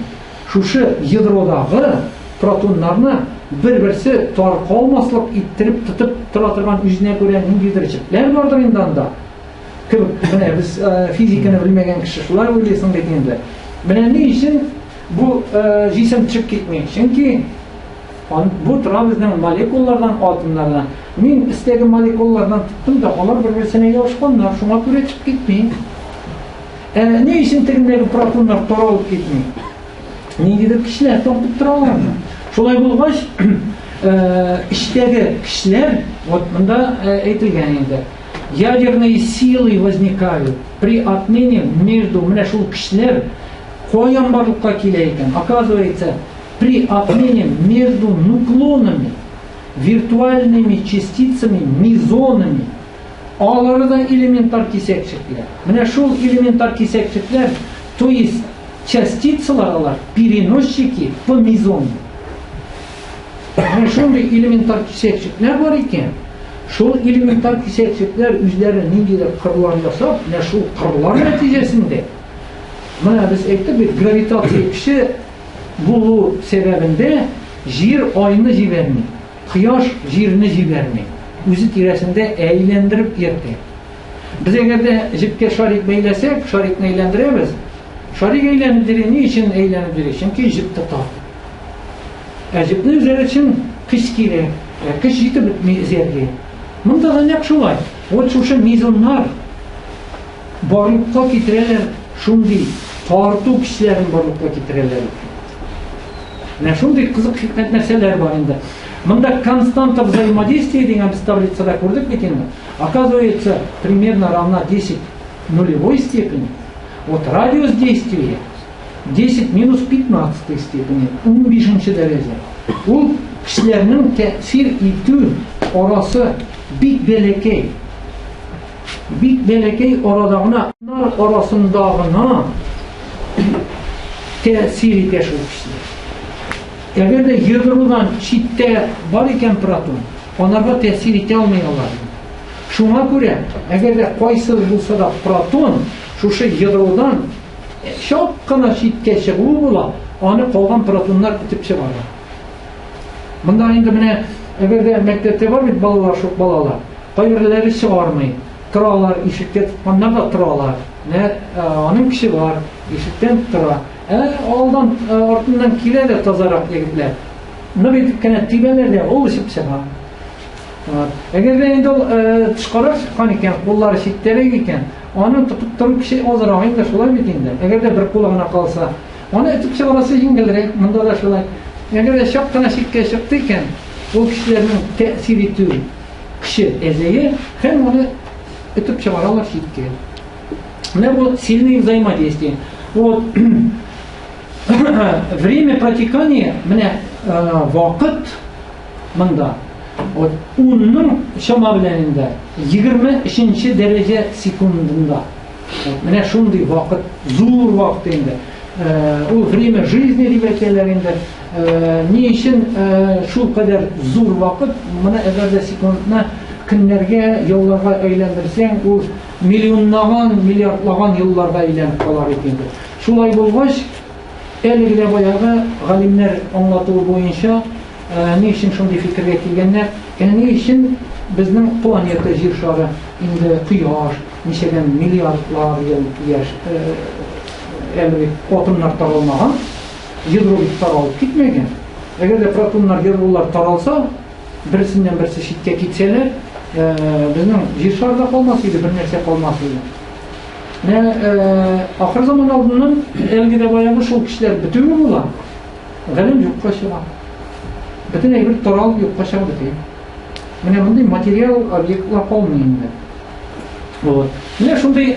шушы ядродагы протоннарны бер-берсе таркалмаслык иттереп тотып тора торган үзенә күрә ниндидер җепләр бардыр инде анда. Менә без физиканы белмәгән кеше шулай уйлыйсың бит инде. Менә ни өчен бу җисем төшеп китми? Чөнки бу тора безнең молекулалардан, атомнардан. Мин истәге молекулалардан тоттым да, алар бер-берсенә ябышканнар, шуңа күрә төшеп китми. Ни өчен тегендәге протоннар таралып китми? Ниндидер көчләр тотып торалар. Шулай булгач, эчтәге көчләр, вот монда әйтелгән инде. Ядерные силы возникают при отмене между, менә шул көчләр каян барлыкка килә икән? Оказывается, при отмене между нуклонами, виртуальными частицами, мезонами, алары да элементар кисәкчекләр. Менә шул элементар кисәкчекләр, то есть частицалар алар, переносчики по мезону. Менә шундый элементар кисәкчекләр бар икән. Шул элементар кисәкчекләр үзләре ниндидер кырлар ясап, менә шул кырлар нәтиҗәсендә менә без әйттек бит, гравитация көче булу сәбәбендә җир айны җибәрми, кояш җирне җибәрми, үзе тирәсендә әйләндереп йөртә. Без әгәр дә җепкә шарик бәйләсәк, шарикны әйләндерәбез. Шарик әйләндерә, ни өчен әйләндерә? Чөнки җеп тота. Җепне үзләре өчен көч кирәк, көч җитеп бетми изәргә. Монда да нәкъ шулай. Вот шушы мезоннар барлыкка китерәләр, шундый тарту көчләрен барлыкка китерәләр. Менә шундый кызык хикмәт нәрсәләр бар инде. Монда константа взаимодействия дигән без таблицада күрдек бит инде. Оказывается, примерно равна 10 нулевой степени. Вот радиус действия 10 минус 15 степени, 15 дәрәҗә. Ул көчләрнең тәэсир итү арасы бик бәләкәй. Бик бәләкәй арадагына, арасындагына тәэсир итә шул көчләр. Әгәр дә ядродан читтә бар икән протон, аларга тәэсир итә алмый алар. Шуңа күрә, әгәр дә кайсы булса да протон шушы ядродан шак кына читкә чыгуы була, аны калган протоннар итеп чыгара. Монда инде менә әгәрдә мәктәптә бар бит балалар, шук балалар. Кайберләре чыгармый, торалар, ишеккә тотканнар да торалар. Аның кеше бар, ишектән тора. Алдан, артыннан килә дә тазарак егетләр. Нык итеп кенә тибәләр дә, ул ишеп чыга. Әгәрдә инде ул тышкарак чыккан икән, куллары читтәрәк икән, аны тотып тору кеше азрак инде шулай бит инде. Әгәрдә бер кулы гына калса, аны итеп чыгарасы җиңелрәк, монда да шулай. Әгәрдә шак кына читкә чыкты икән, ул кешеләрнең тәэсир итү кеше әзәе, һәм аны итеп чыгаралар читкә. Менә бу сильное взаимодействие. Вот время протекания, менә вакыт монда. Вот унның шама белән инде 23 дәрәҗә секундында. Менә шундый вакыт, зур вакыт инде. Ул время жизни дип әйтәләр инде. Ни өчен шул кадәр зур вакыт? Менә әгәр дә секундны көннәргә, елларга әйләндерсәң, ул миллионлаган, миллиардлаган елларга әйләнеп калар икән. Шулай булгач, әлеге дә баягы галимнәр аңлатуы буенча, ни өчен шундый фикергә килгәннәр? Ни өчен безнең планета җир шары инде Кояш, ничәгән миллиардлар ел яшь, әлеге атомнар таралмаган, ядро таралып китмәгән. Әгәр дә протоннар, ядролар таралса, берсеннән берсе читкә китсәләр, безнең җир шарында калмас иде, бер нәрсә калмас иде. Ахыр заман алдыннан әлеге дә баягы шул кешеләр бетүе була. Галим юкка чыга. Бөтен әйбер таралып юкка чыга бит. Менә мондый материал объектлар калмый инде. Вот. Менә шундый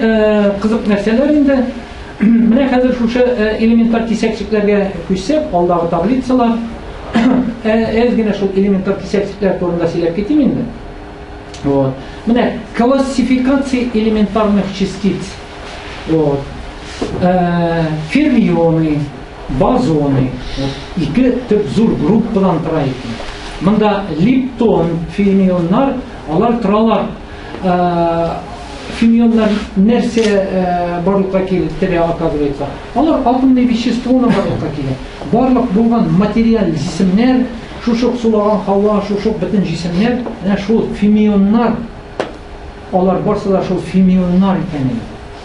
кызык нәрсәләр инде. Менә хәзер шушы элементар кисәкчекләргә күчсәк, алдагы таблицалар, генә шул элементар кисәкчекләр турында сөйләп китим инде. Вот. Менә классификация элементарных частиц. Вот. Фермионы, бозоны, ике төп зур группадан тора икән. Монда лептон, фермионнар, алар торалар. Фермионнар нәрсә барлыкка килтерә, оказывается. Алар атомный веществоны барлыкка килә. Барлык булган материаль җисемнәр, шушык сулаган һава, шушык бөтен җисемнәр, менә шул фермионнар. Алар барсы да шул фермионнар икән.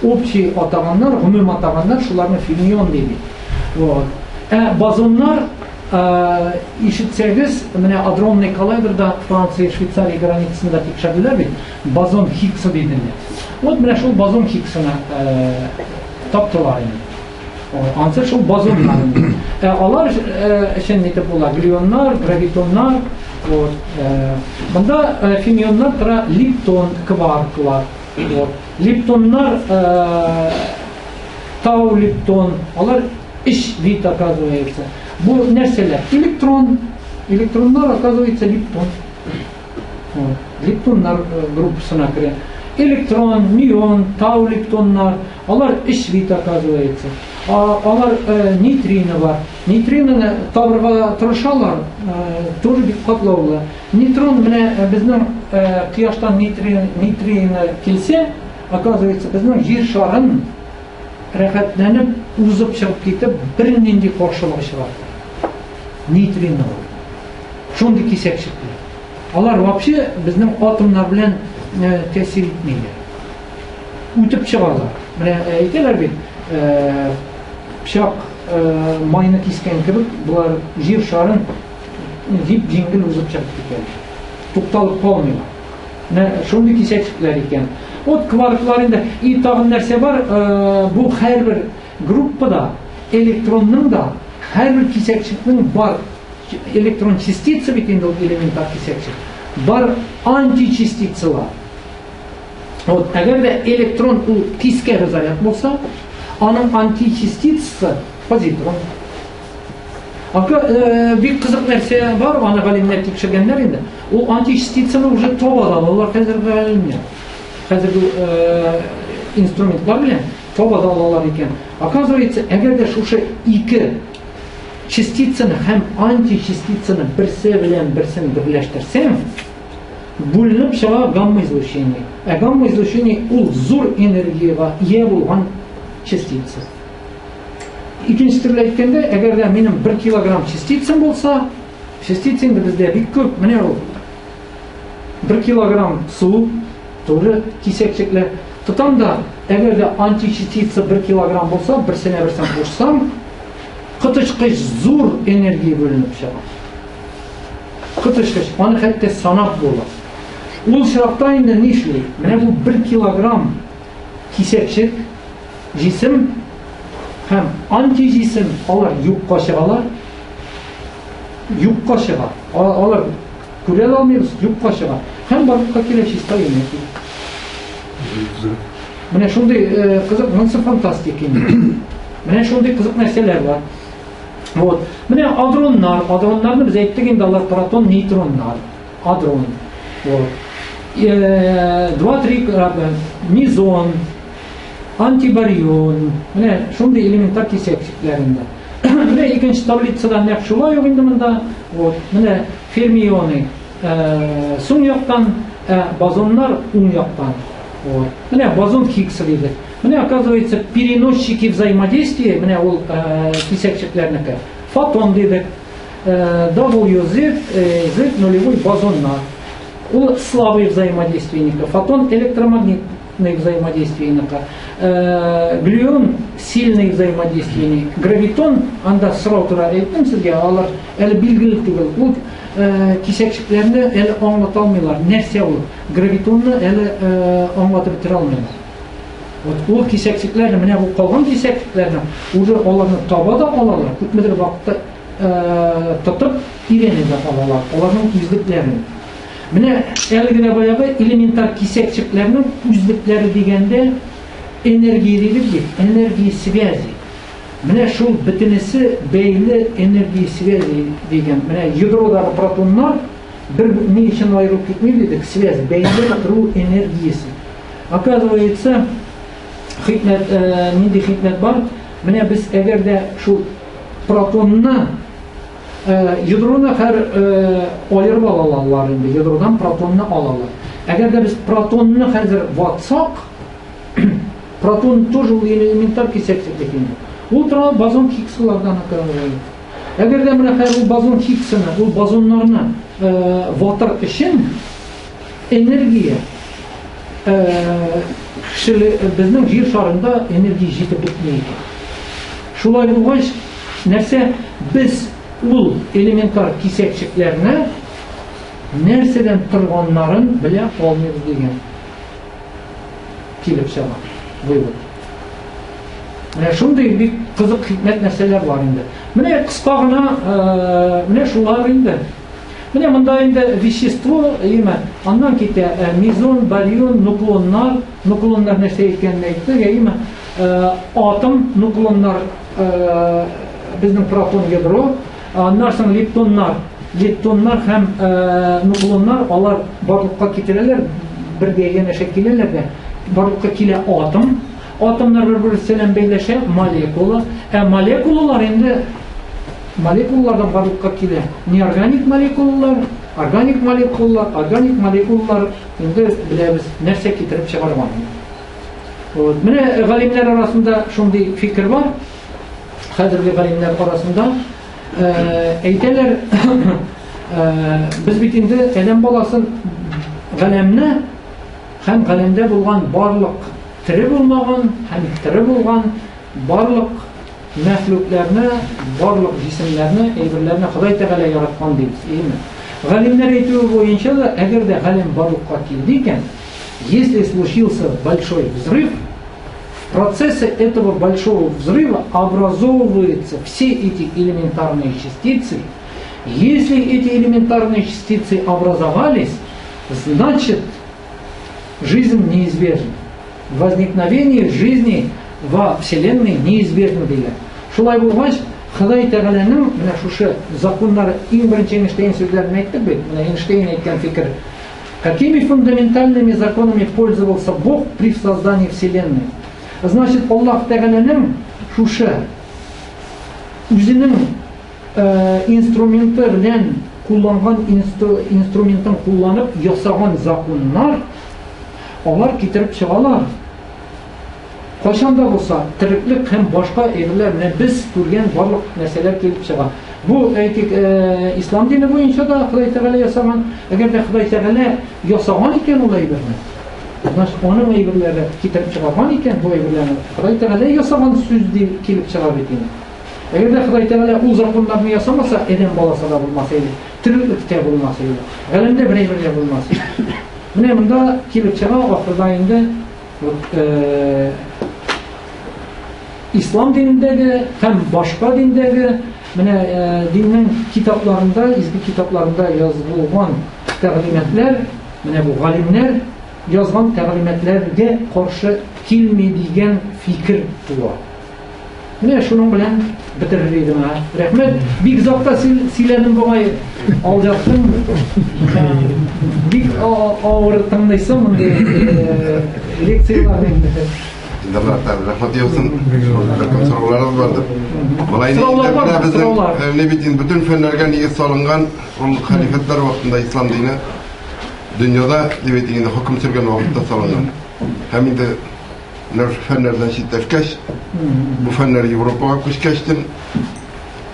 Общий атаганнар, гомум атаганнар, шуларны фермион дип. Вот. Бозоннар, ишетсәгез, менә адронный коллайдерда Франция, Швейцария границасында тикшерделәр бит. Бозон Хиггса диделәр. Вот менә шул бозон Хиггсына таптылар инде. Ансы шул бозоннар. Алар өчен нитеп була? Глюоннар, гравитоннар, вот. Монда фермионнар тора лептон, кварклар. Вот. Лептоннар, тау лептон, алар иш вид, оказывается. Бу нәрсәләр? Электрон. Электроннар, оказывается, лептон. Вот. Лептоннар группасына керә. Электрон, неон, тау лептоннар, алар иш вид, оказывается. Алар нейтрино бар. Нейтриноны табырга тырышалар, тоже бик катлаулы. Нейтрон менә безнең Кояштан нейтрино килсә, оказывается, безнең җир шарын рәхәтләнеп, узып чыгып китеп, бернинди каршылыгы чыгар. Нейтрино. Шундый кисәкчекләр. Алар вообще безнең атомнар белән тәэсир итмиләр. Үтеп чыгалар. Менә әйтәләр бит, пычак майны кискән кебек, булар җир шарын дип җиңел узып чыгып китәләр. Тукталып калмыйлар. Менә шундый кисәкчекләр икән. Вот кварклар инде, и тагын нәрсә бар, бу һәрбер группада электронның да һәрбер кисәкчекнең бар электрон частица бит инде элементар кисәкчек. Бар античастицалар. Вот әгәр дә электрон ул тискәре заряд булса, аның античастицасы позитрон. Бик кызык нәрсә бар, аны галимнәр тикшергәннәр инде. Ул античастицаны уже табалар, алар хәзер галимнәр. Хәзерге инструментлар белән табада алалар икән. Оказывается, әгәр дә шушы ике частицаны һәм античастицаны берсе белән берсен берләштерсәң, бүленеп чыга гамма-излучение. Гамма-излучение ул зур энергияга ия булган частица. икенче төрле әйткәндә, әгәр дә минем 1 килограмм частицам булса, частицаңда бездә бик күп, менә ул 1 килограмм су, тоже кисәкчекләр. Тотам да, әгәр дә античастица 1 килограмм булса, берсенә берсен кушсам, кытычкыч зур энергия бөлініп чыга. Кытычкыч, аны хәтта санап була. Ул чакта инде нишлей? Менә бу 1 килограмм кисәкчек җисем һәм антиҗисем алар юкка чыгалар. Юкка чыга. Алар күрә алмыйбыз, юкка чыга. Һәм барлыкка килә чиста энергия. Менә шундый кызык, монысы фантастика инде. Менә шундый кызык нәрсәләр бар. Вот. Менә адроннарны без әйттек инде, алар протон, нейтроннар. Адрон. Вот. 2-3 мезон, антибарион. Менә шундый элементтар кисәкчекләрендә. Менә икенче таблицада нәкъ шулай ук инде монда. Вот. Менә фермионы сул яктан, бозоннар уң яктан. Вот. Менә бозон Хиггса диде. Менә оказывается переносчики взаимодействия, менә ул кисәкчекләрнеке. Фотон дидек. WZ, Z нулевой бозоннар. Ул слабый взаимодействийники. Фотон электромагнитный взаимодействийники. Глюон сильный взаимодействийник. Гравитон анда сырау тура әйттем сезгә, алар әле билгеле түгел. Ул кисәкчекләрне әле аңлата алмыйлар. Нәрсә ул? Гравитонны әле аңлатып бетерә алмыйлар. Вот ул кисәкчекләрне, менә бу калган кисәкчекләрне уже аларны таба да алалар. Күпмедер вакытта тотып өйрәнә дә алалар. Аларның үзлекләрен. Менә әлегә баягы элементар кисәкчекләрнең үзлекләре дигәндә энергия дидек, энергия связи. Менә шул бөтенесе бәйле энергия связи дигән. Менә ядродагы протоннар бер ни өчен аерылып китмый дидек, связь, бәйле тору энергиясе. Оказывается, хикмәт, нинди хикмәт бар? Менә без әгәр дә шул протонны ядроны һәр аерып алалар инде, ядродан протонны алалар. Әгәр дә без протонны хәзер ватсак, протон тоже элементар кисәкчек инде. Ул тора бозон Хиггслардан акырын. Әгәр дә менә ул бозон Хиггсны, ул бозоннарны ватыр өчен энергия безнең җир шарында энергия җитеп бетмәй. Шулай булгач, нәрсә без ул элементар кисәкчекләрне нәрсәдән торганнарын белә алмыйбыз дигән килеп чыга. Вывод. Менә шундый бик кызык хикмәт нәрсәләр бар инде. Менә кыска гына менә шулар инде. Менә монда инде вещество, аннан китә мезон, барион, нуклоннар. Нуклоннар нәрсә икәнен әйтте, атом, нуклоннар безнең протон ядро, аннан соң лептоннар һәм нуклоннар, алар барлыкка китерәләр, бергә янәшә киләләр дә, барлыкка килә атом. Атомнар бер-берсеннән бәйләшә, молекула. Молекулалар инде молекулалардан барлыкка килә. Неорганик молекулалар, органик молекулалар инде беләбез нәрсә китереп чыгарган. Вот. Менә галимнәр арасында шундый фикер бар. Хәзерге галимнәр арасында әйтәләр, без бит инде адәм баласын галәмне һәм галәмдә булган барлык тире булмаган һәм тире булган барлык мәхлукларны, барлык җисемләрне, әйберләрне Ходай Тәгалә яраткан дибез. Галимнәр әйтүе буенча да, әгәр дә галим барлыкка килде икән, если случился большой взрыв, в процессе этого большого взрыва образовываются все эти элементарные частицы. Если эти элементарные частицы образовались, значит жизнь неизбежна. Возникновение жизни во Вселенной неизбежно диләр. Шулай булгач, Ходай Тәгаләнең менә шушы законнары, иң беренче Эйнштейн сүзләрен әйттек бит. Менә Эйнштейн әйткән фикер. Какими фундаментальными законами пользовался Бог при создании Вселенной? Значит, Аллаһ Тәгаләнең шушы үзенең инструменты белән кулланган инструментын кулланып ясаган законнар, алар китереп чыгалар. Кайчан да булса тиреклек һәм башка әйберләр менә без күргән барлык нәрсәләр килеп чыга. Бу әйтик ислам дине буенча да Ходай Тәгалә ясаган, әгәр дә Ходай Тәгалә ясаган икән ул әйберне. Оның әйберләре китеп чыгарган икән, бу әйберләрне Ходай Тәгалә ясаган сүз дип килеп чыга бит инде. Әгәр дә Ходай Тәгалә ул законнарны ясамаса, адәм баласы да булмас иде, тиреклек тә булмас иде, галәмдә бер әйбер дә булмас иде. Менә монда килеп чыга ахырда инде ислам динендәге һәм башка диндәге менә диннең китапларында, изге китапларында язылган тәгълиматлар, менә бу галимнәр язган тәгълиматларга каршы килми дигән фикер туа. Менә шуның белән бетерер идем. Рәхмәт. Бик закта сөйләдем бугай. Алҗаттым. Бик авыр тыңлыйсың монда лекцияларны. Рәхмәт яусын. Бәлкем сорауларыбыз бардыр. Болай не бит инде бүтән фәннәргә нигез салынган ул халифатлар вакытында ислам дине дөньяда дип әйтгәндә хөкем сөргән вакытта салынган. Һәм инде фәннәрдән читләшкәч, бу фәннәр Европага күчкәчтен,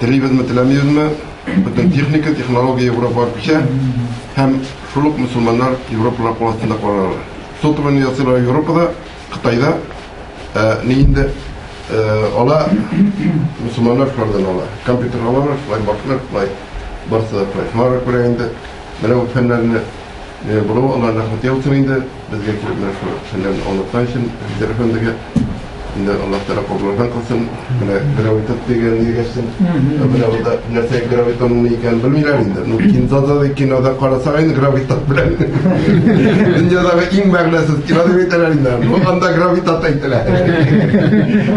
телибезме, теләмибезме, бүтән техника, технология Европага күчә, һәм шулык мусулманнар Европалар кул астында калалар. Сотман ясыйлар Европада, Кытайда, нинде ала мусулманнар шулардан ала. Компьютер алалар, шулай башлар, шулай барса, шулай шулар күрәгәндә, менә бу фәннәрне булу аларга рәхмәт яусын инде, безгә килеп менә шул фәннәрне аңлаткан өчен телефондагы инде Аллаһ Тәгалә кабул кылсын. Менә гравитат дигән нигәсен, менә булда нәрсә гравитатның икәнен белмиләр инде. Ну кинзада кинода карасак инде гравитат белән. Дөньядагы иң мәгънәсез кино дип әйтәләр инде. Бу анда гравитат әйтәләр.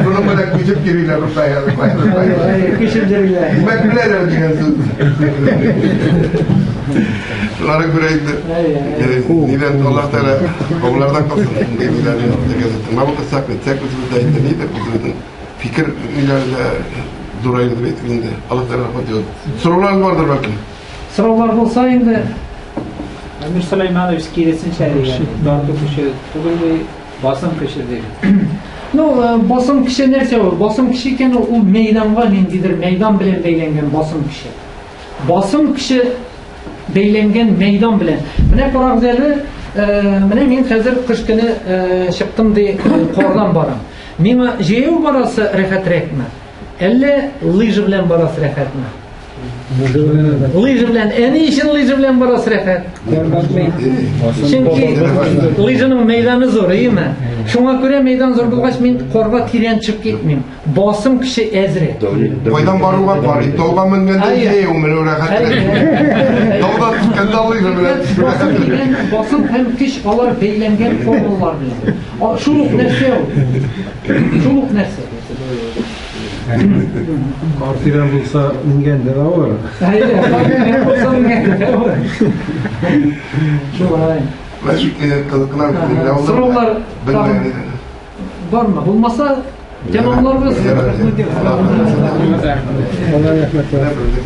Шуның белән күчеп йөриләр Русая. Күчеп йөриләр. Мәгънәләр дигән сүз. Şunlara göreydi. Neden Allah Teala onlardan kalsın. Neden ama bu kısak ne? Tek bizim de neydi? Bizim fikir ileride duraydı beklediğinde. Allah Teala rahmet eylesin. Sorular vardır belki. Sorular olsa indi. Amir Süleymanovич kiresin şehri. Dartı kuşu. Bugün basın kışı değil. No, basın kişi nerse o? Basın kişi iken o meydanga nindidir. Meydan bilen beylengen basın kişi. Basın kişi beylengen meydan bilen. Менә карагыз әле, менә мин хәзер кыш көне чыктым ди кардан барам. Миңа җәяү барасы рәхәтрәкме? Әллә лыжа белән барасы рәхәтме? Лыжа белән, әни өчен лыжа белән барасы рәхәт. Чөнки лыжаның мәйданы зур, әйеме? Шуңа күрә мәйдан зур булгач мин карга тирән чыгып китмим. Басым кеше әзрәк. Кайдан баруга бар? Тауга менгәндә җәяү менә рәхәтрәк. Тауга киткәндә лыжа белән. Басым һәм көч алар бәйләнгән формалар белән. Шул нәрсә ул. Шул нәрсә. Partiler bulsa mingendir var. Hayır, partiler bulsa mingendir var. Şuraya. Sorular var mı? Bulmasa cevaplar versin. Allah rahmet eylesin.